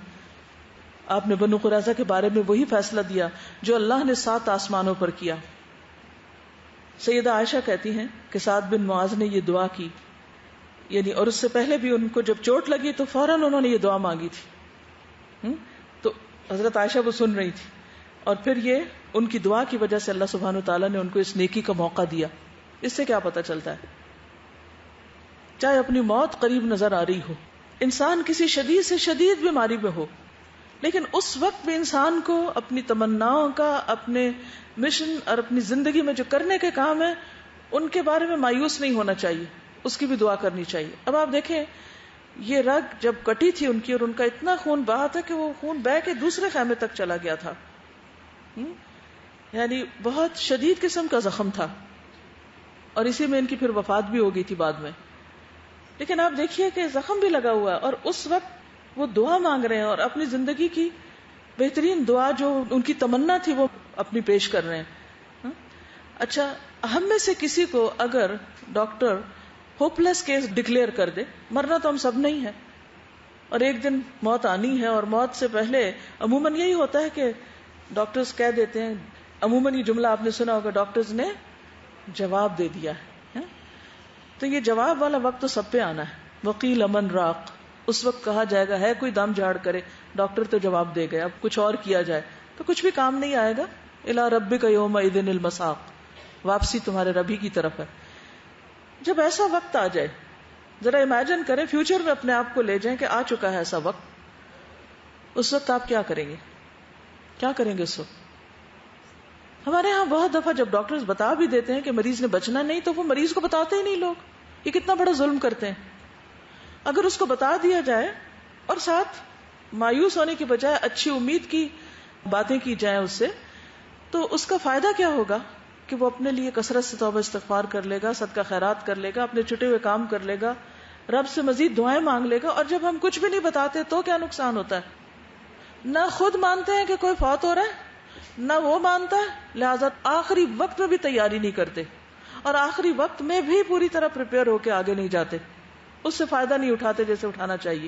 آپ نے بنو قریظہ کے بارے میں وہی فیصلہ دیا جو اللہ نے 7 آسمانوں پر کیا. سیدہ عائشہ کہتی ہیں کہ سعد بن معاذ نے یہ دعا کی، یعنی اور اس سے پہلے بھی ان کو جب چوٹ لگی تو فوراً انہوں نے یہ دعا مانگی تھی. تو حضرت عائشہ وہ سن رہی تھی، اور پھر یہ ان کی دعا کی وجہ سے اللہ سبحانہ وتعالیٰ نے ان کو اس نیکی کا موقع دیا. اس سے کیا پتہ چلتا ہے، چاہے اپنی موت قریب نظر آ رہی ہو، انسان کسی شدید سے شدید بیماری میں ہو، لیکن اس وقت بھی انسان کو اپنی تمناؤں کا، اپنے مشن اور اپنی زندگی میں جو کرنے کے کام ہیں ان کے بارے میں مایوس نہیں ہونا چاہیے، اس کی بھی دعا کرنی چاہیے. اب آپ دیکھیں یہ رگ جب کٹی تھی ان کی اور ان کا اتنا خون بہا تھا کہ وہ خون بہہ کے دوسرے خیمے تک چلا گیا تھا، یعنی بہت شدید قسم کا زخم تھا، اور اسی میں ان کی پھر وفات بھی ہو گئی تھی بعد میں. لیکن آپ دیکھیے کہ زخم بھی لگا ہوا ہے اور اس وقت وہ دعا مانگ رہے ہیں اور اپنی زندگی کی بہترین دعا جو ان کی تمنا تھی وہ اپنی پیش کر رہے ہیں. اچھا، ہم میں سے کسی کو اگر ڈاکٹر ہوپلیس کیس ڈکلیئر کر دے، مرنا تو ہم سب نہیں ہے اور ایک دن موت آنی ہے، اور موت سے پہلے عموماً یہی ہوتا ہے کہ ڈاکٹرز کہہ دیتے ہیں، عموماً یہ جملہ آپ نے سنا ہوگا ڈاکٹرز نے جواب دے دیا ہے. تو یہ جواب والا وقت تو سب پہ آنا ہے. وقیل من راق، اس وقت کہا جائے گا ہے کوئی دم جھاڑ کرے، ڈاکٹر تو جواب دے گئے، اب کچھ اور کیا جائے تو کچھ بھی کام نہیں آئے گا. الی ربک یومئذ المساق، واپسی تمہارے ربی کی طرف ہے. جب ایسا وقت آ جائے، ذرا امیجن کریں فیوچر میں اپنے آپ کو لے جائیں کہ آ چکا ہے ایسا وقت، اس وقت آپ کیا کریں گے؟ کیا کریں گے اس وقت؟ ہمارے ہاں بہت دفعہ جب ڈاکٹرز بتا بھی دیتے ہیں کہ مریض نے بچنا نہیں تو وہ مریض کو بتاتے ہی نہیں. لوگ یہ کتنا بڑا ظلم کرتے ہیں. اگر اس کو بتا دیا جائے اور ساتھ مایوس ہونے کی بجائے اچھی امید کی باتیں کی جائیں اس سے، تو اس کا فائدہ کیا ہوگا کہ وہ اپنے لیے کثرت سے توبہ استغفار کر لے گا، صدقہ خیرات کر لے گا، اپنے چھٹے ہوئے کام کر لے گا، رب سے مزید دعائیں مانگ لے گا. اور جب ہم کچھ بھی نہیں بتاتے تو کیا نقصان ہوتا ہے؟ نہ خود مانتے ہیں کہ کوئی فوت ہو رہا ہے، نہ وہ مانتا ہے، لہذا آخری وقت میں بھی تیاری نہیں کرتے، اور آخری وقت میں بھی پوری طرح پریپیئر ہو کے آگے نہیں جاتے، اس سے فائدہ نہیں اٹھاتے جیسے اٹھانا چاہیے.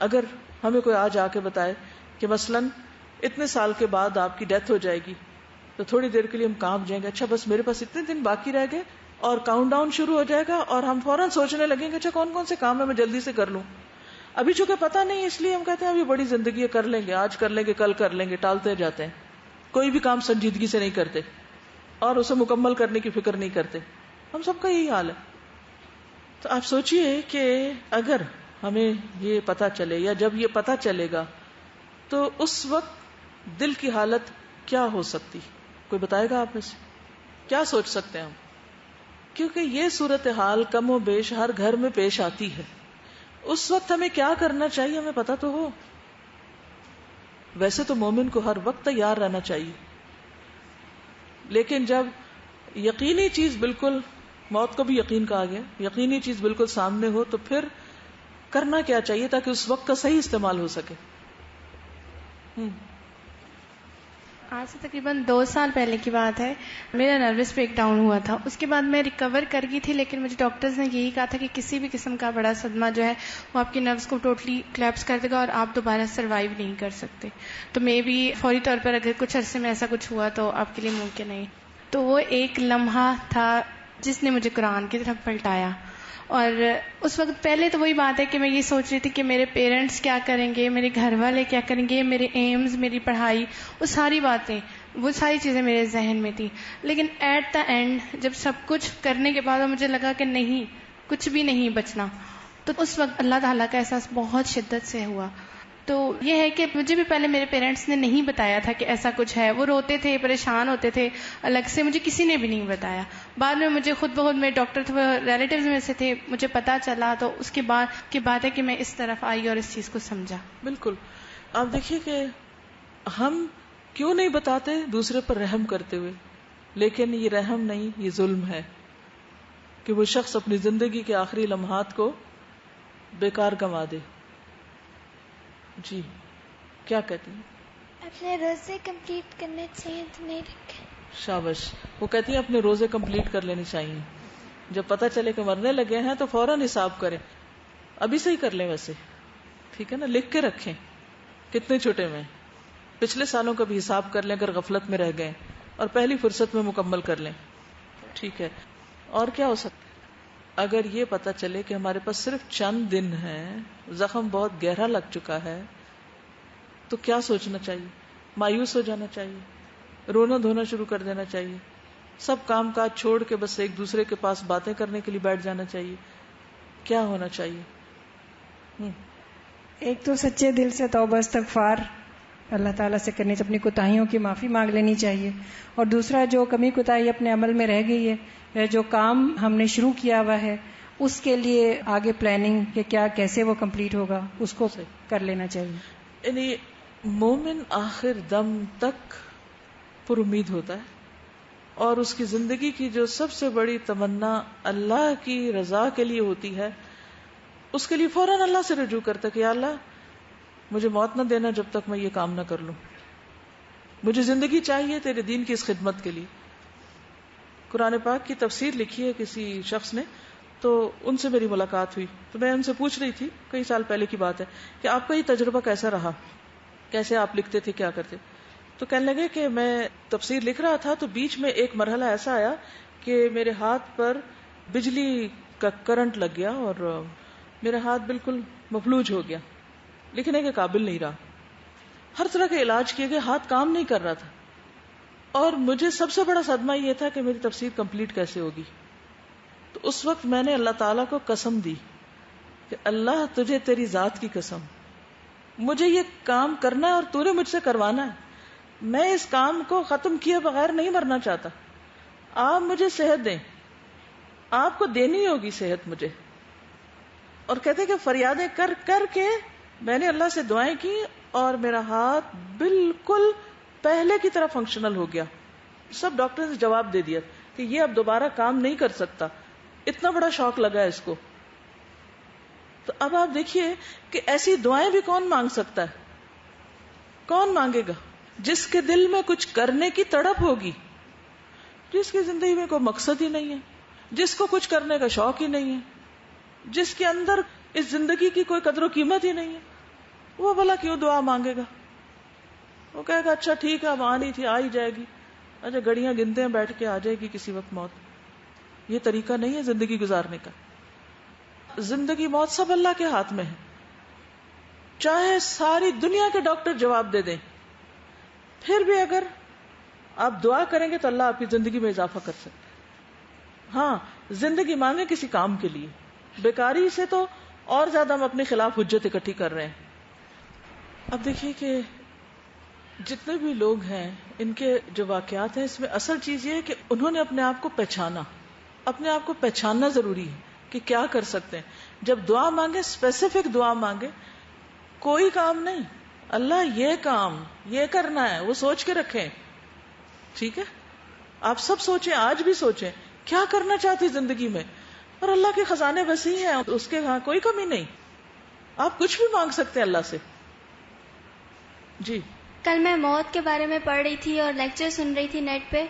اگر ہمیں کوئی آج آ کے بتائے کہ مثلاً اتنے سال کے بعد آپ کی ڈیتھ ہو جائے گی، تو تھوڑی دیر کے لیے ہم کانپ جائیں گے، اچھا بس میرے پاس اتنے دن باقی رہ گئے، اور کاؤنٹ ڈاؤن شروع ہو جائے گا اور ہم فوراً سوچنے لگیں گے اچھا کون کون سے کام ہے میں جلدی سے کر لوں. ابھی چونکہ پتہ نہیں اس لیے ہم کہتے ہیں ابھی بڑی زندگی ہے، کر لیں گے، آج کر لیں گے، کل کر لیں گے، ٹالتے جاتے ہیں، کوئی بھی کام سنجیدگی سے نہیں کرتے اور اسے مکمل کرنے کی فکر نہیں کرتے. ہم سب کا یہی حال ہے. تو آپ سوچئے کہ اگر ہمیں یہ پتہ چلے یا جب یہ پتہ چلے گا تو اس وقت دل کی حالت کیا ہو سکتی؟ کوئی بتائے گا آپ میں سے؟ کیا سوچ سکتے ہیں ہم؟ کیونکہ یہ صورتحال کم و بیش ہر گھر میں پیش آتی ہے. اس وقت ہمیں کیا کرنا چاہیے ہمیں پتہ تو ہو. ویسے تو مومن کو ہر وقت تیار رہنا چاہیے، لیکن جب یقینی چیز بالکل، موت کو بھی یقین کہا گیا، یقینی چیز بالکل سامنے ہو تو پھر کرنا کیا چاہیے تاکہ اس وقت کا صحیح استعمال ہو سکے. آج سے تقریباً 2 سال پہلے کی بات ہے، میرا نروس بریک ڈاؤن ہوا تھا. اس کے بعد میں ریکور کر گئی تھی، لیکن مجھے ڈاکٹرز نے یہی کہا تھا کہ کسی بھی قسم کا بڑا صدمہ جو ہے وہ آپ کی نروس کو ٹوٹلی کلیپس کر دے گا اور آپ دوبارہ سروائیو نہیں کر سکتے. تو میں بھی فوری طور پر اگر کچھ عرصے میں ایسا کچھ ہوا تو آپ کے لیے ممکن نہیں. تو وہ ایک لمحہ تھا جس نے مجھے قرآن کی طرف پلٹایا. اور اس وقت پہلے تو وہی بات ہے کہ میں یہ سوچ رہی تھی کہ میرے پیرنٹس کیا کریں گے، میرے گھر والے کیا کریں گے، میرے ایمز، میری پڑھائی، وہ ساری باتیں، وہ ساری چیزیں میرے ذہن میں تھی. لیکن ایٹ دا اینڈ جب سب کچھ کرنے کے بعد مجھے لگا کہ نہیں، کچھ بھی نہیں بچنا، تو اس وقت اللہ تعالیٰ کا احساس بہت شدت سے ہوا. تو یہ ہے کہ مجھے بھی پہلے میرے پیرنٹس نے نہیں بتایا تھا کہ ایسا کچھ ہے. وہ روتے تھے, پریشان ہوتے تھے الگ سے, مجھے کسی نے بھی نہیں بتایا. بعد میں مجھے خود بخود میرے ڈاکٹر تھے, ریلیٹیوز میں سے تھے, مجھے پتا چلا, تو اس کے بعد کی بات ہے کہ میں اس طرف آئی اور اس چیز کو سمجھا. بالکل. آپ دیکھیے کہ ہم کیوں نہیں بتاتے دوسرے پر رحم کرتے ہوئے, لیکن یہ رحم نہیں, یہ ظلم ہے کہ وہ شخص اپنی زندگی کے آخری لمحات کو بیکار گنوا دے. جی کیا کہتی ہیں؟ اپنے روزے کمپلیٹ کرنے چاہیے تو نہیں رکھے. شابش. وہ کہتی ہیں اپنے روزے کمپلیٹ کر لینے چاہیے, جب پتہ چلے کہ مرنے لگے ہیں تو فوراً حساب کریں. ابھی سے ہی کر لیں ویسے, ٹھیک ہے نا, لکھ کے رکھیں کتنے چھوٹے میں, پچھلے سالوں کا بھی حساب کر لیں اگر غفلت میں رہ گئے, اور پہلی فرصت میں مکمل کر لیں. ٹھیک ہے. اور کیا ہو سکتا ہے؟ اگر یہ پتہ چلے کہ ہمارے پاس صرف چند دن ہیں, زخم بہت گہرا لگ چکا ہے, تو کیا سوچنا چاہیے؟ مایوس ہو جانا چاہیے, رونا دھونا شروع کر دینا چاہیے, سب کام کاج چھوڑ کے بس ایک دوسرے کے پاس باتیں کرنے کے لیے بیٹھ جانا چاہیے؟ کیا ہونا چاہیے؟ ایک تو سچے دل سے توبہ استغفار اللہ تعالیٰ سے کرنی چاہیے, اپنی کوتاہیوں کی معافی مانگ لینی چاہیے. اور دوسرا جو کمی کوتاہی اپنے عمل میں رہ گئی ہے, جو کام ہم نے شروع کیا ہوا ہے, اس کے لیے آگے پلاننگ کہ کیا کیسے وہ کمپلیٹ ہوگا, اس کو کر لینا چاہیے. یعنی مومن آخر دم تک پر امید ہوتا ہے, اور اس کی زندگی کی جو سب سے بڑی تمنا اللہ کی رضا کے لیے ہوتی ہے, اس کے لیے فوراً اللہ سے رجوع کرتا ہے کہ یا اللہ مجھے موت نہ دینا جب تک میں یہ کام نہ کر لوں, مجھے زندگی چاہیے تیرے دین کی اس خدمت کے لیے. قرآن پاک کی تفسیر لکھی ہے کسی شخص نے, تو ان سے میری ملاقات ہوئی, تو میں ان سے پوچھ رہی تھی, کئی سال پہلے کی بات ہے, کہ آپ کا یہ تجربہ کیسا رہا, کیسے آپ لکھتے تھے, کیا کرتے. تو کہنے لگے کہ میں تفسیر لکھ رہا تھا تو بیچ میں ایک مرحلہ ایسا آیا کہ میرے ہاتھ پر بجلی کا کرنٹ لگ گیا اور میرا ہاتھ بالکل مفلوج ہو گیا, لکھنے کے قابل نہیں رہا. ہر طرح کے علاج کیے گئے, ہاتھ کام نہیں کر رہا تھا, اور مجھے سب سے بڑا صدمہ یہ تھا کہ میری تفسیر کمپلیٹ کیسے ہوگی. تو اس وقت میں نے اللہ تعالیٰ کو قسم دی کہ اللہ تجھے تیری ذات کی قسم, مجھے یہ کام کرنا ہے اور تو نے مجھ سے کروانا ہے, میں اس کام کو ختم کیے بغیر نہیں مرنا چاہتا, آپ مجھے صحت دیں, آپ کو دینی ہوگی صحت مجھے. اور کہتے کہ فریادیں کر کر کے میں نے اللہ سے دعائیں کی اور میرا ہاتھ بالکل پہلے کی طرح فنکشنل ہو گیا. سب ڈاکٹر نے جواب دے دیا کہ یہ اب دوبارہ کام نہیں کر سکتا, اتنا بڑا شوق لگا ہے اس کو. تو اب آپ دیکھیے کہ ایسی دعائیں بھی کون مانگ سکتا ہے, کون مانگے گا؟ جس کے دل میں کچھ کرنے کی تڑپ ہوگی, جس کی زندگی میں کوئی مقصد ہی نہیں ہے, جس کو کچھ کرنے کا شوق ہی نہیں ہے, جس کے اندر اس زندگی کی کوئی قدر و قیمت ہی نہیں ہے, وہ بھلا کیوں دعا مانگے گا؟ وہ کہے گا اچھا ٹھیک ہے اب آنی تھی آ ہی جائے گی, اچھا گھڑیاں گنتے ہیں بیٹھ کے, آ جائے گی کسی وقت موت. یہ طریقہ نہیں ہے زندگی گزارنے کا. زندگی موت سب اللہ کے ہاتھ میں ہے, چاہے ساری دنیا کے ڈاکٹر جواب دے دیں, پھر بھی اگر آپ دعا کریں گے تو اللہ آپ کی زندگی میں اضافہ کر سکتے ہیں. ہاں زندگی مانگے کسی کام کے لیے, بیکاری سے تو اور زیادہ ہم اپنے خلاف حجت اکٹھی کر رہے ہیں. اب دیکھیے کہ جتنے بھی لوگ ہیں ان کے جو واقعات ہیں, اس میں اصل چیز یہ ہے کہ انہوں نے اپنے آپ کو پہچانا, اپنے آپ کو پہچاننا ضروری ہے کہ کیا کر سکتے ہیں. جب دعا مانگے اسپیسیفک دعا مانگے, کوئی کام نہیں, اللہ یہ کام یہ کرنا ہے وہ سوچ کے رکھیں. ٹھیک ہے, آپ سب سوچیں, آج بھی سوچیں کیا کرنا چاہتی زندگی میں, اور اللہ کے خزانے وسیع ہیں, اس کے ہاں کوئی کمی نہیں, آپ کچھ بھی مانگ سکتے ہیں اللہ سے. جی کل میں موت کے بارے میں پڑھ رہی تھی اور لیکچر سن رہی تھی نیٹ پہ,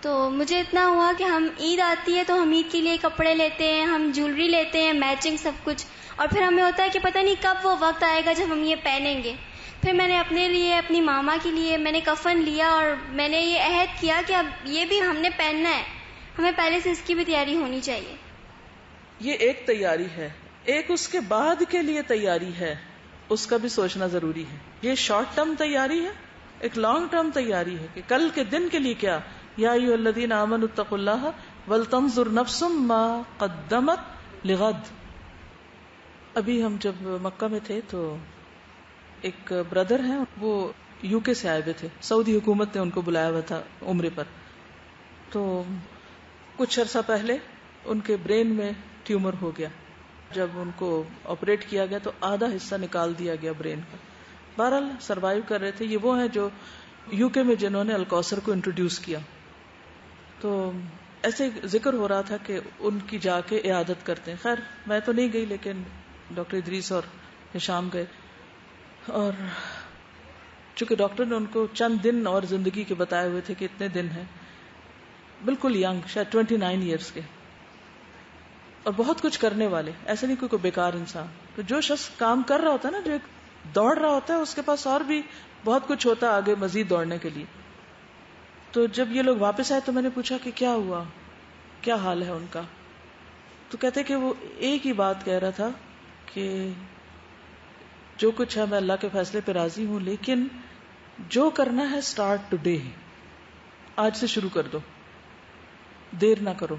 تو مجھے اتنا ہوا کہ ہم عید آتی ہے تو ہم عید کے لیے کپڑے لیتے ہیں, ہم جیولری لیتے ہیں, میچنگ سب کچھ, اور پھر ہمیں ہوتا ہے کہ پتہ نہیں کب وہ وقت آئے گا جب ہم یہ پہنیں گے. پھر میں نے اپنے لیے, اپنی ماما کے لیے میں نے کفن لیا, اور میں نے یہ عہد کیا کہ اب یہ بھی ہم نے پہننا ہے, ہمیں پہلے سے اس کی بھی تیاری ہونی چاہیے. یہ ایک تیاری ہے, ایک اس کے بعد کے لیے تیاری ہے, اس کا بھی سوچنا ضروری ہے. یہ شارٹ ٹرم تیاری ہے, ایک لانگ ٹرم تیاری ہے کہ کل کے دن کے لیے کیا. یا ایھا الذین آمنوا اتقوا اللہ ولتنظر نفس ما قدمت لغد. ابھی ہم جب مکہ میں تھے تو ایک بردر ہیں، وہ یو کے سے آئے ہوئے تھے، سعودی حکومت نے ان کو بلایا ہوا تھا عمرے پر. تو کچھ عرصہ پہلے ان کے برین میں ٹیومر ہو گیا. جب ان کو آپریٹ کیا گیا تو آدھا حصہ نکال دیا گیا برین کا. بہرحال سروائیو کر رہے تھے. یہ وہ ہیں جو یو کے میں جنہوں نے الکوثر کو انٹروڈیوس کیا. تو ایسے ذکر ہو رہا تھا کہ ان کی جا کے عیادت کرتے ہیں. خیر میں تو نہیں گئی، لیکن ڈاکٹر ادریس اور ہشام گئے. اور چونکہ ڈاکٹر نے ان کو چند دن اور زندگی کے بتائے ہوئے تھے کہ اتنے دن ہیں، بالکل ینگ، شاید 29 ایئرس کے، اور بہت کچھ کرنے والے، ایسے نہیں کوئی بیکار انسان. تو جو شخص کام کر رہا ہوتا ہے نا، جو ایک دوڑ رہا ہوتا ہے، اس کے پاس اور بھی بہت کچھ ہوتا ہے آگے مزید دوڑنے کے لیے. تو جب یہ لوگ واپس آئے تو میں نے پوچھا کہ کیا ہوا، کیا حال ہے ان کا. تو کہتے کہ وہ ایک ہی بات کہہ رہا تھا کہ جو کچھ ہے میں اللہ کے فیصلے پہ راضی ہوں، لیکن جو کرنا ہے سٹارٹ ٹوڈے، آج سے شروع کر دو، دیر نہ کرو.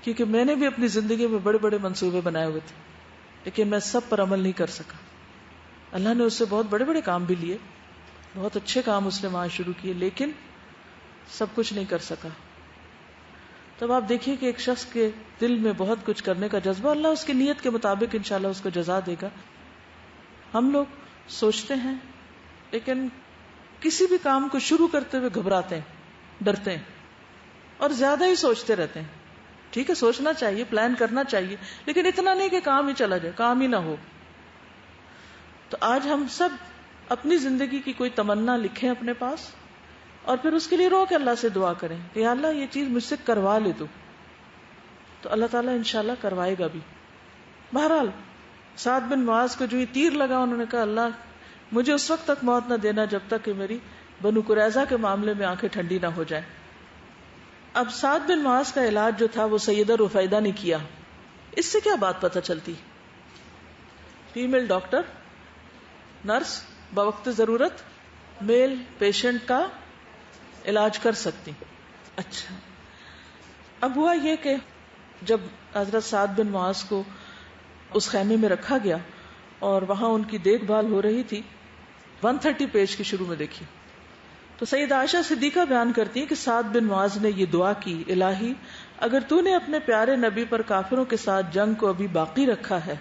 کیونکہ میں نے بھی اپنی زندگی میں بڑے بڑے منصوبے بنائے ہوئے تھے، لیکن میں سب پر عمل نہیں کر سکا. اللہ نے اس سے بہت بڑے بڑے کام بھی لیے، بہت اچھے کام اس نے وہاں شروع کیے، لیکن سب کچھ نہیں کر سکا. تب آپ دیکھیے کہ ایک شخص کے دل میں بہت کچھ کرنے کا جذبہ، اللہ اس کی نیت کے مطابق انشاءاللہ اس کو جزا دے گا. ہم لوگ سوچتے ہیں لیکن کسی بھی کام کو شروع کرتے ہوئے گھبراتے ہیں، ڈرتے ہیں اور زیادہ ہی سوچتے رہتے ہیں. ٹھیک ہے، سوچنا چاہیے، پلان کرنا چاہیے، لیکن اتنا نہیں کہ کام ہی چلا جائے، کام ہی نہ ہو. تو آج ہم سب اپنی زندگی کی کوئی تمنا لکھیں اپنے پاس، اور پھر اس کے لیے رو کے اللہ سے دعا کریں کہ یا اللہ یہ چیز مجھ سے کروا لے تو اللہ تعالیٰ انشاءاللہ کروائے گا بھی. بہرحال سعد بن معاذ کو جو یہ تیر لگا، انہوں نے کہا اللہ مجھے اس وقت تک موت نہ دینا جب تک کہ میری بنو قریظہ کے معاملے میں آنکھیں ٹھنڈی نہ ہو جائیں. اب سعد بن معاذ کا علاج جو تھا وہ سیدہ رفیدہ نے کیا. اس سے کیا بات پتہ چلتی؟ فیمیل ڈاکٹر، نرس بوقت ضرورت میل پیشنٹ کا علاج کر سکتی. اچھا، اب ہوا یہ کہ جب حضرت سعد بن معاذ کو اس خیمے میں رکھا گیا اور وہاں ان کی دیکھ بھال ہو رہی تھی، 130 پیج کے شروع میں دیکھی تو سیدہ عائشہ صدیقہ بیان کرتی ہیں کہ سعد بن معاذ نے یہ دعا کی، الہی اگر تو نے اپنے پیارے نبی پر کافروں کے ساتھ جنگ کو ابھی باقی رکھا ہے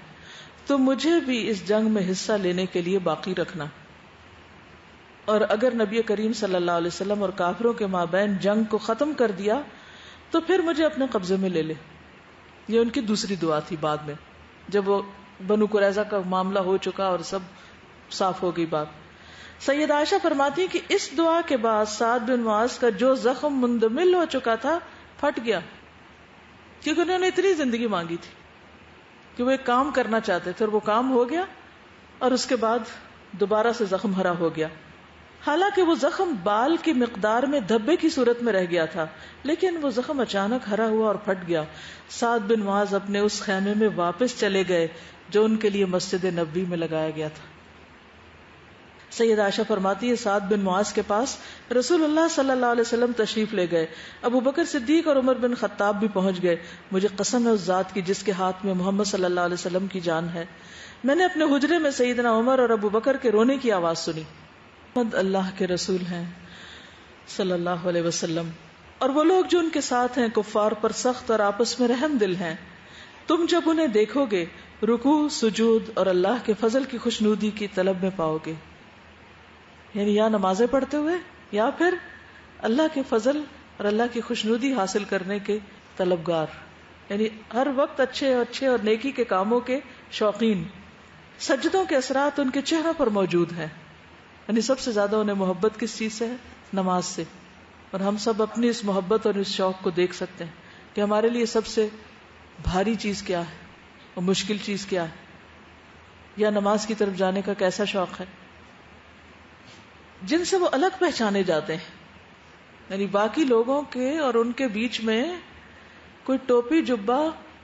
تو مجھے بھی اس جنگ میں حصہ لینے کے لیے باقی رکھنا، اور اگر نبی کریم صلی اللہ علیہ وسلم اور کافروں کے مابین جنگ کو ختم کر دیا تو پھر مجھے اپنے قبضے میں لے لے. یہ ان کی دوسری دعا تھی بعد میں، جب وہ بنو قریظہ کا معاملہ ہو چکا اور سب صاف ہو گئی بات. سید عائشہ فرماتی ہیں کہ اس دعا کے بعد سعد بن معاذ کا جو زخم مندمل ہو چکا تھا پھٹ گیا، کیونکہ انہوں نے اتنی زندگی مانگی تھی کہ وہ ایک کام کرنا چاہتے تھے، اور وہ کام ہو گیا، اور اس کے بعد دوبارہ سے زخم ہرا ہو گیا. حالانکہ وہ زخم بال کی مقدار میں دھبے کی صورت میں رہ گیا تھا، لیکن وہ زخم اچانک ہرا ہوا اور پھٹ گیا. سعد بن معاذ اپنے اس خیمے میں واپس چلے گئے جو ان کے لیے مسجد نبوی میں لگایا گیا تھا. سید عائشہ فرماتی ہے سعد بن معاذ کے پاس رسول اللہ صلی اللہ علیہ وسلم تشریف لے گئے. ابو بکر صدیق اور عمر بن خطاب بھی پہنچ گئے. مجھے قسم ہے اس ذات کی جس کے ہاتھ میں محمد صلی اللہ علیہ وسلم کی جان ہے، میں نے اپنے حجرے میں سیدنا عمر اور ابو بکر کے رونے کی آواز سنی. محمد اللہ کے رسول ہیں صلی اللہ علیہ وسلم، اور وہ لوگ جو ان کے ساتھ ہیں کفار پر سخت اور آپس میں رحم دل ہیں. تم جب انہیں دیکھو گے رکوع سجود اور اللہ کے فضل کی خوشنودی کی طلب میں پاؤ گے، یعنی یا نمازیں پڑھتے ہوئے یا پھر اللہ کے فضل اور اللہ کی خوشنودی حاصل کرنے کے طلبگار، یعنی ہر وقت اچھے اور نیکی کے کاموں کے شوقین. سجدوں کے اثرات ان کے چہروں پر موجود ہیں، یعنی سب سے زیادہ انہیں محبت کس چیز سے ہے؟ نماز سے. اور ہم سب اپنی اس محبت اور اس شوق کو دیکھ سکتے ہیں کہ ہمارے لیے سب سے بھاری چیز کیا ہے اور مشکل چیز کیا ہے، یا نماز کی طرف جانے کا کیسا شوق ہے. جن سے وہ الگ پہچانے جاتے ہیں، یعنی باقی لوگوں کے اور ان کے بیچ میں کوئی ٹوپی جبہ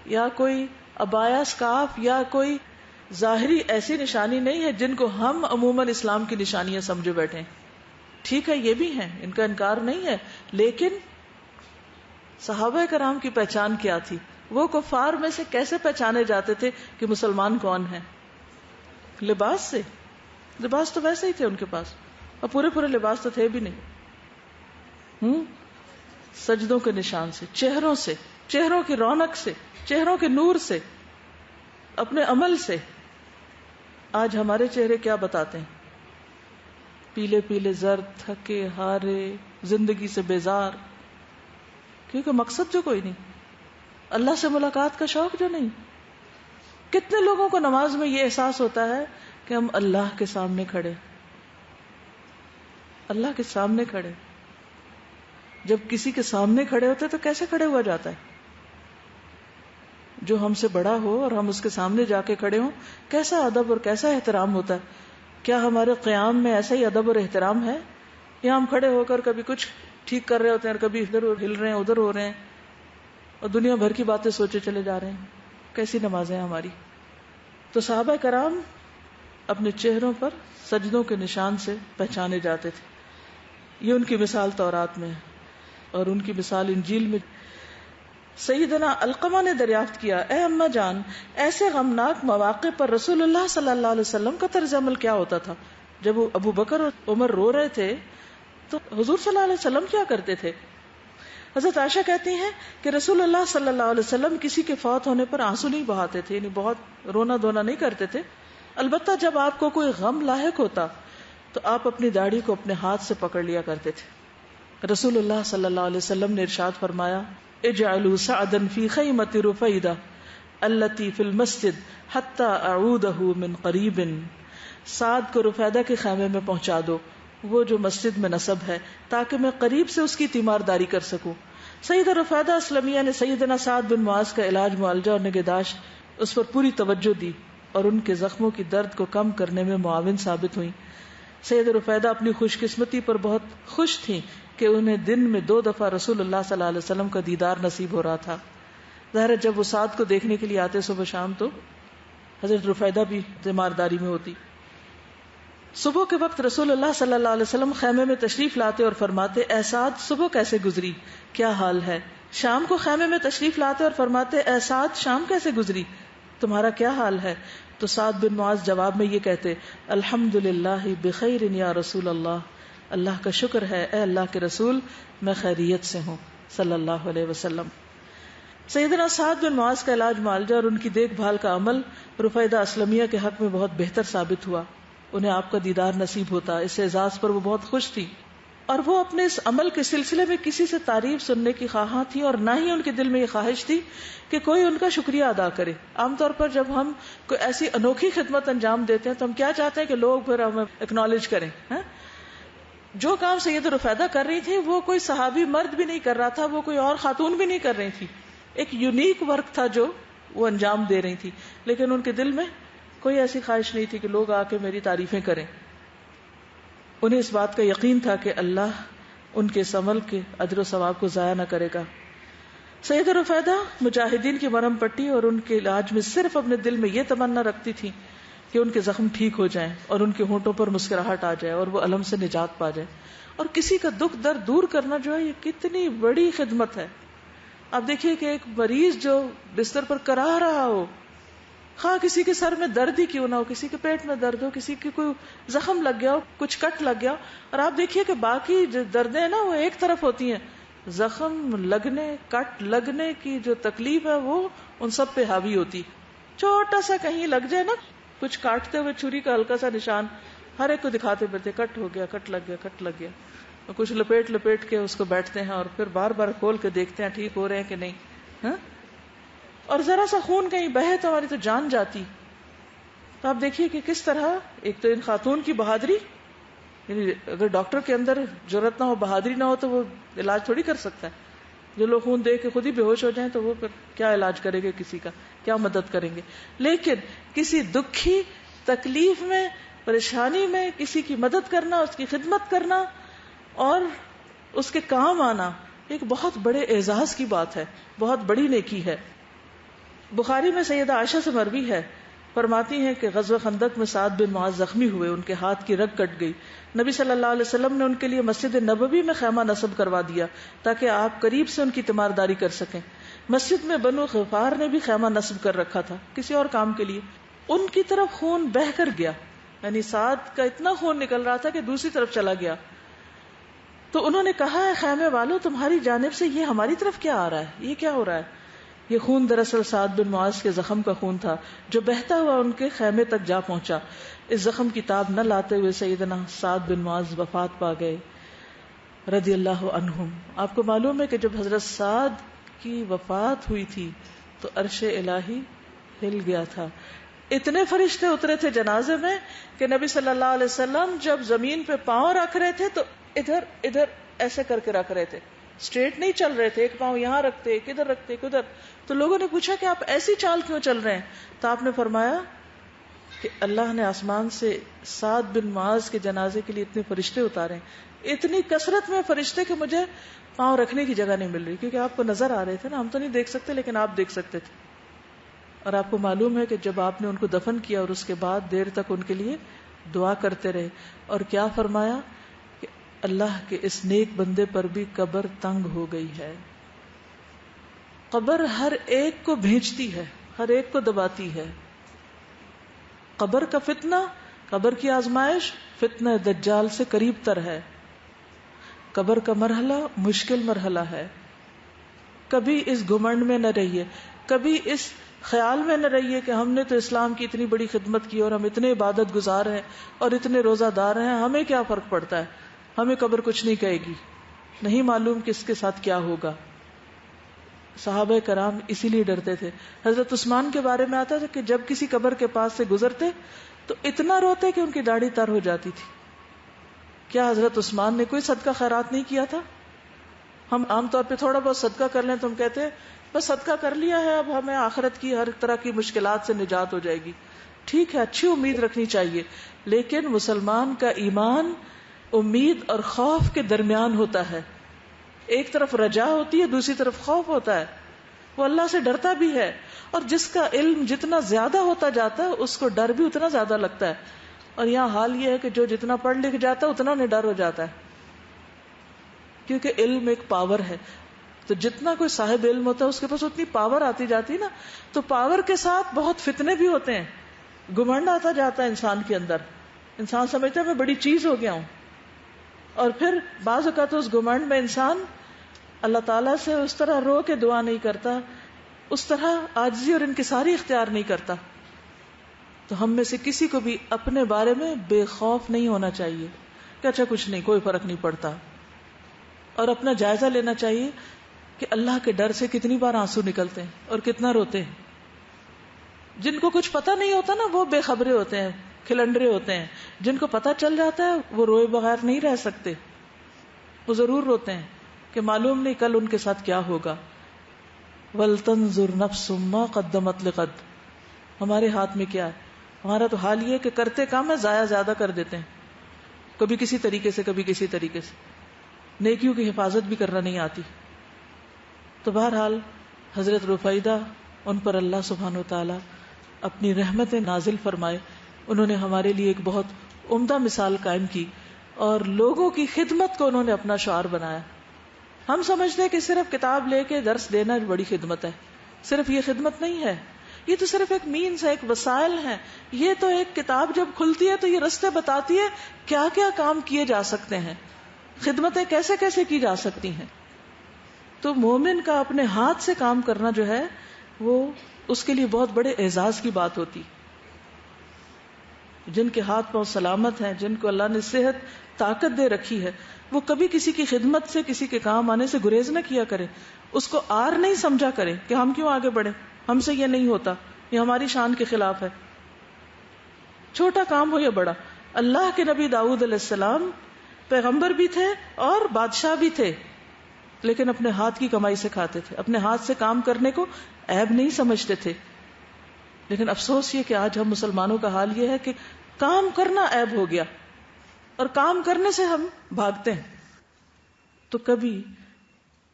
یا کوئی عبایا سکارف یا کوئی ظاہری ایسی نشانی نہیں ہے جن کو ہم عموماً اسلام کی نشانیاں سمجھے بیٹھے ہیں. ٹھیک ہے یہ بھی ہیں، ان کا انکار نہیں ہے، لیکن صحابہ کرام کی پہچان کیا تھی؟ وہ کفار میں سے کیسے پہچانے جاتے تھے کہ مسلمان کون ہے؟ لباس سے. لباس تو ویسے ہی تھے ان کے پاس، اور پورے پورے لباس تو تھے بھی نہیں. سجدوں کے نشان سے، چہروں سے، چہروں کی رونق سے، چہروں کے نور سے، اپنے عمل سے. آج ہمارے چہرے کیا بتاتے ہیں؟ پیلے پیلے، زرد، تھکے ہارے، زندگی سے بیزار، کیونکہ مقصد جو کوئی نہیں، اللہ سے ملاقات کا شوق جو نہیں. کتنے لوگوں کو نماز میں یہ احساس ہوتا ہے کہ ہم اللہ کے سامنے کھڑے، اللہ کے سامنے کھڑے. جب کسی کے سامنے کھڑے ہوتے تو کیسے کھڑے ہوا جاتا ہے؟ جو ہم سے بڑا ہو اور ہم اس کے سامنے جا کے کھڑے ہوں، کیسا ادب اور کیسا احترام ہوتا ہے. کیا ہمارے قیام میں ایسا ہی ادب اور احترام ہے؟ یا ہم کھڑے ہو کر کبھی کچھ ٹھیک کر رہے ہوتے ہیں اور کبھی ادھر ہل رہے ہیں، ادھر ہو رہے ہیں، اور دنیا بھر کی باتیں سوچے چلے جا رہے ہیں. کیسی نمازیں ہماری. تو صحابہ کرام اپنے چہروں پر سجدوں کے نشان سے پہچانے جاتے تھے. یہ ان کی مثال تورات میں ہے، اور ان کی مثال انجیل میں. سیدنا علقمہ نے دریافت کیا، اے اماں جان، ایسے غمناک مواقع پر رسول اللہ صلی اللہ علیہ وسلم کا طرز عمل کیا ہوتا تھا؟ جب ابو بکر اور عمر رو رہے تھے تو حضور صلی اللہ علیہ وسلم کیا کرتے تھے؟ حضرت عائشہ کہتی ہیں کہ رسول اللہ صلی اللہ علیہ وسلم کسی کے فوت ہونے پر آنسو نہیں بہاتے تھے، یعنی بہت رونا دھونا نہیں کرتے تھے. البتہ جب آپ کو کوئی غم لاحق ہوتا تو آپ اپنی داڑھی کو اپنے ہاتھ سے پکڑ لیا کرتے تھے. رسول اللہ صلی اللہ علیہ وسلم نے ارشاد فرمایا، اجعلوا سعدا فی خیمۃ رفیدہ التی فی المسجد حتی اعودہ من قریب. سعد کو رفیدہ کے خیمے میں پہنچا دو، وہ جو مسجد میں نصب ہے، تاکہ میں قریب سے اس کی تیمارداری کر سکوں. سیدہ رفیدہ اسلمیہ نے سیدنا سعد بن معاذ کا علاج، معالجہ اور نگہداشت اس پر پوری توجہ دی اور ان کے زخموں کی درد کو کم کرنے میں معاون ثابت ہوئی. سیدہ رفیدہ اپنی خوش قسمتی پر بہت خوش تھیں کہ انہیں دن میں 2 دفعہ رسول اللہ صلی اللہ علیہ وسلم کا دیدار نصیب ہو رہا تھا. ظاہر جب وہ سعد کو دیکھنے کے لیے آتے صبح شام تو حضرت رفیدہ بھی تیمارداری میں ہوتی. صبح کے وقت رسول اللہ صلی اللہ علیہ وسلم خیمے میں تشریف لاتے اور فرماتے، اے سعد صبح کیسے گزری، کیا حال ہے؟ شام کو خیمے میں تشریف لاتے اور فرماتے، اے سعد شام کیسے گزری، تمہارا کیا حال ہے؟ تو سعد بن معاذ جواب میں یہ کہتے، الحمدللہ بخیر یا رسول اللہ، اللہ کا شکر ہے اے اللہ کے رسول، میں خیریت سے ہوں صلی اللہ علیہ وسلم. سیدنا سعد بن معاذ کا علاج معالجہ اور ان کی دیکھ بھال کا عمل رفیدہ اسلمیہ کے حق میں بہت بہتر ثابت ہوا. انہیں آپ کا دیدار نصیب ہوتا، اس اعزاز پر وہ بہت خوش تھی، اور وہ اپنے اس عمل کے سلسلے میں کسی سے تعریف سننے کی خواہاں تھی، اور نہ ہی ان کے دل میں یہ خواہش تھی کہ کوئی ان کا شکریہ ادا کرے. عام طور پر جب ہم کوئی ایسی انوکھی خدمت انجام دیتے ہیں تو ہم کیا چاہتے ہیں کہ لوگ پھر ہمیں اکنالج کریں. جو کام سید رفیدہ کر رہی تھی وہ کوئی صحابی مرد بھی نہیں کر رہا تھا، وہ کوئی اور خاتون بھی نہیں کر رہی تھی. ایک یونیک ورک تھا جو وہ انجام دے رہی تھی، لیکن ان کے دل میں کوئی ایسی خواہش نہیں تھی کہ لوگ آ کے میری تعریفیں کریں. انہیں اس بات کا یقین تھا کہ اللہ ان کے اس عمل کے اجر و ثواب کو ضائع نہ کرے گا. سید رفیدہ مجاہدین کی مرہم پٹی اور ان کے علاج میں صرف اپنے دل میں یہ تمنا رکھتی تھی کہ ان کے زخم ٹھیک ہو جائیں اور ان کے ہونٹوں پر مسکراہٹ آ جائے اور وہ الم سے نجات پا جائے. اور کسی کا دکھ درد دور کرنا جو ہے یہ کتنی بڑی خدمت ہے. آپ دیکھیے کہ ایک مریض جو بستر پر کراہ رہا ہو، خواہ کسی کے سر میں درد ہی کیوں نہ ہو، کسی کے پیٹ میں درد ہو، کسی کی کوئی زخم لگ گیا ہو، کچھ کٹ لگ گیا، اور آپ دیکھیے کہ باقی جو دردیں نا وہ ایک طرف ہوتی ہیں، زخم لگنے، کٹ لگنے کی جو تکلیف ہے وہ ان سب پہ حاوی ہوتی. چھوٹا سا کہیں لگ جائے نا، کچھ کاٹتے ہوئے چھری کا ہلکا سا نشان، ہر ایک کو دکھاتے پھرتے، کٹ ہو گیا، کٹ لگ گیا، کٹ لگ گیا، اور کچھ لپیٹ کے اس کو بیٹھتے ہیں اور پھر بار بار کھول کے دیکھتے ہیں ٹھیک ہو رہے ہیں کہ نہیں. اور ذرا سا خون کہیں بہے تو ہماری تو جان جاتی. تو آپ دیکھیے کہ کس طرح ایک تو ان خاتون کی بہادری، یعنی اگر ڈاکٹر کے اندر ضرورت نہ ہو، بہادری نہ ہو تو وہ علاج تھوڑی کر سکتا ہے. جو لوگ خون دے کے خود ہی بے ہوش ہو جائیں تو وہ پھر کیا علاج کریں گے، کسی کا کیا مدد کریں گے. لیکن کسی دکھی تکلیف میں، پریشانی میں کسی کی مدد کرنا، اس کی خدمت کرنا اور اس کے کام آنا ایک بہت بڑے اعزاز کی بات ہے، بہت بڑی نیکی ہے. بخاری میں سیدہ عائشہ سے مروی ہے، فرماتی ہیں کہ غزوہ خندق میں سعد بن معاذ زخمی ہوئے، ان کے ہاتھ کی رگ کٹ گئی. نبی صلی اللہ علیہ وسلم نے ان کے لیے مسجد نبوی میں خیمہ نصب کروا دیا تاکہ آپ قریب سے ان کی تیمارداری کر سکیں. مسجد میں بنو غفار نے بھی خیمہ نصب کر رکھا تھا کسی اور کام کے لیے. ان کی طرف خون بہہ کر گیا یعنی سعد کا اتنا خون نکل رہا تھا کہ دوسری طرف چلا گیا. تو انہوں نے کہا ہے خیمے والوں تمہاری جانب سے یہ ہماری طرف کیا آ رہا ہے, یہ کیا ہو رہا ہے؟ یہ خون دراصل سعد بن معاذ کے زخم کا خون تھا جو بہتا ہوا ان کے خیمے تک جا پہنچا. اس زخم کی تاب نہ لاتے ہوئے سیدنا سعد بن معاذ وفات پا گئے رضی اللہ عنہم. آپ کو معلوم ہے کہ جب حضرت سعد کی وفات ہوئی تھی تو عرش الہی ہل گیا تھا. اتنے فرشتے اترے تھے جنازے میں کہ نبی صلی اللہ علیہ وسلم جب زمین پہ پاؤں رکھ رہے تھے تو ادھر ادھر ایسے کر کے رکھ رہے تھے, اسٹریٹ نہیں چل رہے تھے, ایک پاؤں یہاں رکھتے ایک ادھر رکھتے ایک ادھر. تو لوگوں نے پوچھا کہ آپ ایسی چال کیوں چل رہے ہیں؟ تو آپ نے فرمایا کہ اللہ نے آسمان سے سعد بن معاذ کے جنازے کے لیے اتنے فرشتے اتارے, اتنی کثرت میں فرشتے کہ مجھے پاؤں رکھنے کی جگہ نہیں مل رہی, کیونکہ آپ کو نظر آ رہے تھے نا, ہم تو نہیں دیکھ سکتے لیکن آپ دیکھ سکتے تھے. اور آپ کو معلوم ہے کہ جب آپ نے ان کو دفن کیا اور اس کے بعد دیر تک ان کے لیے دعا کرتے رہے, اور کیا فرمایا کہ اللہ کے اس نیک بندے پر بھی قبر تنگ ہو گئی ہے. قبر ہر ایک کو بھیجتی ہے, ہر ایک کو دباتی ہے. قبر کا فتنہ, قبر کی آزمائش فتنہ دجال سے قریب تر ہے. قبر کا مرحلہ مشکل مرحلہ ہے. کبھی اس گھمنڈ میں نہ رہیے, کبھی اس خیال میں نہ رہیے کہ ہم نے تو اسلام کی اتنی بڑی خدمت کی اور ہم اتنے عبادت گزار ہیں اور اتنے روزہ دار ہیں, ہمیں کیا فرق پڑتا ہے, ہمیں قبر کچھ نہیں کہے گی. نہیں معلوم کس کے ساتھ کیا ہوگا. صحابہ کرام اسی لیے ڈرتے تھے. حضرت عثمان کے بارے میں آتا تھا کہ جب کسی قبر کے پاس سے گزرتے تو اتنا روتے کہ ان کی داڑھی تر ہو جاتی تھی. کیا حضرت عثمان نے کوئی صدقہ خیرات نہیں کیا تھا؟ ہم عام طور پہ تھوڑا بہت صدقہ کر لیں تو ہم کہتے ہیں بس صدقہ کر لیا ہے, اب ہمیں آخرت کی ہر طرح کی مشکلات سے نجات ہو جائے گی. ٹھیک ہے, اچھی امید رکھنی چاہیے, لیکن مسلمان کا ایمان امید اور خوف کے درمیان ہوتا ہے. ایک طرف رجا ہوتی ہے, دوسری طرف خوف ہوتا ہے. وہ اللہ سے ڈرتا بھی ہے, اور جس کا علم جتنا زیادہ ہوتا جاتا ہے اس کو ڈر بھی اتنا زیادہ لگتا ہے. اور یہاں حال یہ ہے کہ جو جتنا پڑھ لکھ جاتا ہے اتنا نڈر ہو جاتا ہے, کیونکہ علم ایک پاور ہے. تو جتنا کوئی صاحب علم ہوتا ہے اس کے پاس اتنی پاور آتی جاتی نا, تو پاور کے ساتھ بہت فتنے بھی ہوتے ہیں. گھمنڈ آتا جاتا ہے انسان کے اندر, انسان سمجھتا ہے میں بڑی چیز ہو گیا ہوں. اور پھر بعض اوقات اس گھمنڈ میں انسان اللہ تعالیٰ سے اس طرح رو کے دعا نہیں کرتا, اس طرح عاجزی اور انکساری اختیار نہیں کرتا. تو ہم میں سے کسی کو بھی اپنے بارے میں بے خوف نہیں ہونا چاہیے کہ اچھا کچھ نہیں, کوئی فرق نہیں پڑتا. اور اپنا جائزہ لینا چاہیے کہ اللہ کے ڈر سے کتنی بار آنسو نکلتے ہیں اور کتنا روتے ہیں. جن کو کچھ پتہ نہیں ہوتا نا وہ بے خبرے ہوتے ہیں, کھلنڈرے ہوتے ہیں. جن کو پتہ چل جاتا ہے وہ روئے بغیر نہیں رہ سکتے, وہ ضرور روتے ہیں کہ معلوم نہیں کل ان کے ساتھ کیا ہوگا. وَلْتَنْظُرْ نَفْسٌ مَا قَدَّمَتْ لِغَدٍ. ہمارے ہاتھ میں کیا ہے؟ ہمارا تو حال یہ کہ کرتے کام ہے ضائع زیادہ کر دیتے ہیں, کبھی کسی طریقے سے کبھی کسی طریقے سے. نیکیوں کی حفاظت بھی کرنا نہیں آتی. تو بہرحال حضرت رفیدہ ان پر اللہ سبحانہ وتعالی اپنی رحمت نازل فرمائے. انہوں نے ہمارے لیے ایک بہت عمدہ مثال قائم کی اور لوگوں کی خدمت کو انہوں نے اپنا شعار بنایا. ہم سمجھتے ہیں کہ صرف کتاب لے کے درس دینا بڑی خدمت ہے. صرف یہ خدمت نہیں ہے, یہ تو صرف ایک مینز ہے, ایک وسائل ہے. یہ تو ایک کتاب جب کھلتی ہے تو یہ رستے بتاتی ہے کیا کیا کام کیے جا سکتے ہیں, خدمتیں کیسے کیسے کی جا سکتی ہیں. تو مومن کا اپنے ہاتھ سے کام کرنا جو ہے وہ اس کے لیے بہت بڑے اعزاز کی بات ہوتی. جن کے ہاتھ پاؤں سلامت ہیں, جن کو اللہ نے صحت طاقت دے رکھی ہے, وہ کبھی کسی کی خدمت سے, کسی کے کام آنے سے گریز نہ کیا کرے, اس کو آر نہیں سمجھا کرے کہ ہم کیوں آگے بڑھیں, ہم سے یہ نہیں ہوتا, یہ ہماری شان کے خلاف ہے. چھوٹا کام ہو یا بڑا. اللہ کے نبی داؤد علیہ السلام پیغمبر بھی تھے اور بادشاہ بھی تھے, لیکن اپنے ہاتھ کی کمائی سے کھاتے تھے, اپنے ہاتھ سے کام کرنے کو عیب نہیں سمجھتے تھے. لیکن افسوس یہ کہ آج ہم مسلمانوں کا حال یہ ہے کہ کام کرنا عیب ہو گیا اور کام کرنے سے ہم بھاگتے ہیں. تو کبھی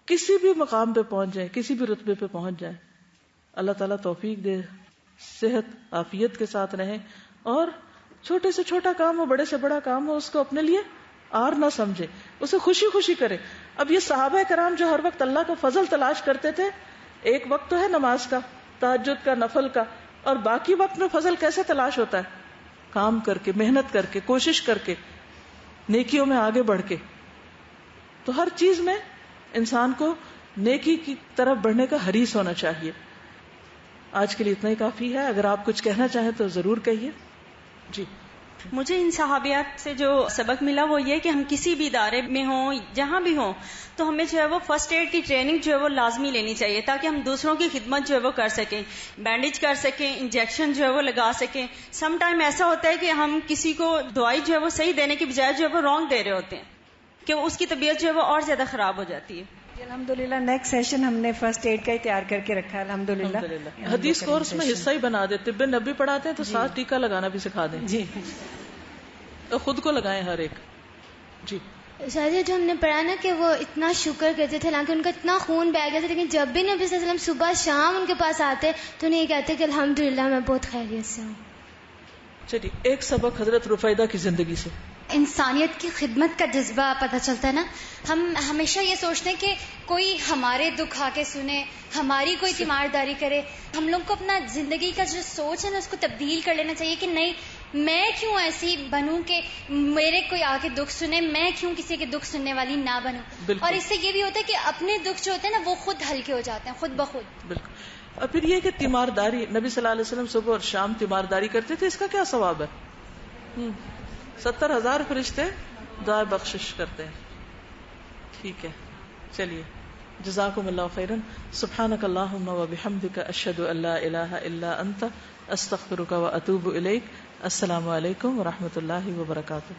کسی بھی مقام پہ پہنچ جائیں, کسی بھی رتبے پہ پہنچ جائیں, اللہ تعالیٰ توفیق دے, صحت عافیت کے ساتھ رہیں, اور چھوٹے سے چھوٹا کام ہو, بڑے سے بڑا کام ہو, اس کو اپنے لیے آر نہ سمجھے, اسے خوشی خوشی کرے. اب یہ صحابہ کرام جو ہر وقت اللہ کا فضل تلاش کرتے تھے, ایک وقت تو ہے نماز کا, تہجد کا, نفل کا, اور باقی وقت میں فضل کیسے تلاش ہوتا ہے؟ کام کر کے، محنت کر کے، کوشش کر کے، نیکیوں میں آگے بڑھ کے. تو ہر چیز میں انسان کو نیکی کی طرف بڑھنے کا حریص ہونا چاہیے. آج کے لیے اتنا ہی کافی ہے. اگر آپ کچھ کہنا چاہیں تو ضرور کہیے. جی. مجھے ان صحابیات سے جو سبق ملا وہ یہ کہ ہم کسی بھی ادارے میں ہوں، جہاں بھی ہوں، تو ہمیں جو ہے وہ فرسٹ ایڈ کی ٹریننگ جو ہے وہ لازمی لینی چاہیے، تاکہ ہم دوسروں کی خدمت جو ہے وہ کر سکیں، بینڈیج کر سکیں، انجیکشن جو ہے وہ لگا سکیں. سم ٹائم ایسا ہوتا ہے کہ ہم کسی کو دوائی جو ہے وہ صحیح دینے کی بجائے جو ہے وہ رانگ دے رہے ہوتے ہیں، کہ اس کی طبیعت جو ہے وہ اور زیادہ خراب ہو جاتی ہے. الحمدللہ نیکسٹ سیشن ہم نے فرسٹ ایڈ کا ہی تیار کر کے رکھا ہے. الحمدللہ حدیث کورس میں حصہ ہی بنا دے. طب نبی پڑھاتے ہیں تو ساتھ ٹیکا لگانا بھی سکھا دیں. جی تو خود کو لگائیں ہر ایک. جی. شاید جو ہم نے پڑھا نا کہ وہ اتنا شکر کرتے تھے، حالانکہ ان کا اتنا خون بہہ گیا تھا، لیکن جب بھی نبی صلی اللہ علیہ وسلم صبح شام ان کے پاس آتے تو انہیں یہ کہتے کہ الحمدللہ میں بہت خیریت سے ہوں. چلیے ایک سبق حضرت رفیدہ کی زندگی سے. انسانیت کی خدمت کا جذبہ پتہ چلتا ہے نا. ہم ہمیشہ یہ سوچتے ہیں کہ کوئی ہمارے دکھ آ کے سنے، ہماری کوئی تیمارداری کرے. ہم لوگ کو اپنا زندگی کا جو سوچ ہے نا اس کو تبدیل کر لینا چاہیے کہ نہیں، میں کیوں ایسی بنوں کہ میرے کوئی آ کے دکھ سنے، میں کیوں کسی کے دکھ سننے والی نہ بنوں. اور اس سے یہ بھی ہوتا ہے کہ اپنے دکھ جو ہوتے ہیں نا وہ خود ہلکے ہو جاتے ہیں خود بخود. بالکل. اور پھر یہ کہ تیمارداری، نبی صلی اللہ علیہ وسلم صبح اور شام تیمارداری کرتے تھے، اس کا کیا ثواب ہے؟ 70,000 فرشتے دعائے بخشش کرتے ہیں. ٹھیک ہے. چلیے جزاکم اللہ خیرا. سبحانک اللہم وبحمدک، اشہد ان لا الہ الا انت، استغفرک واتوب الیک. السلام علیکم ورحمۃ اللہ وبرکاتہ.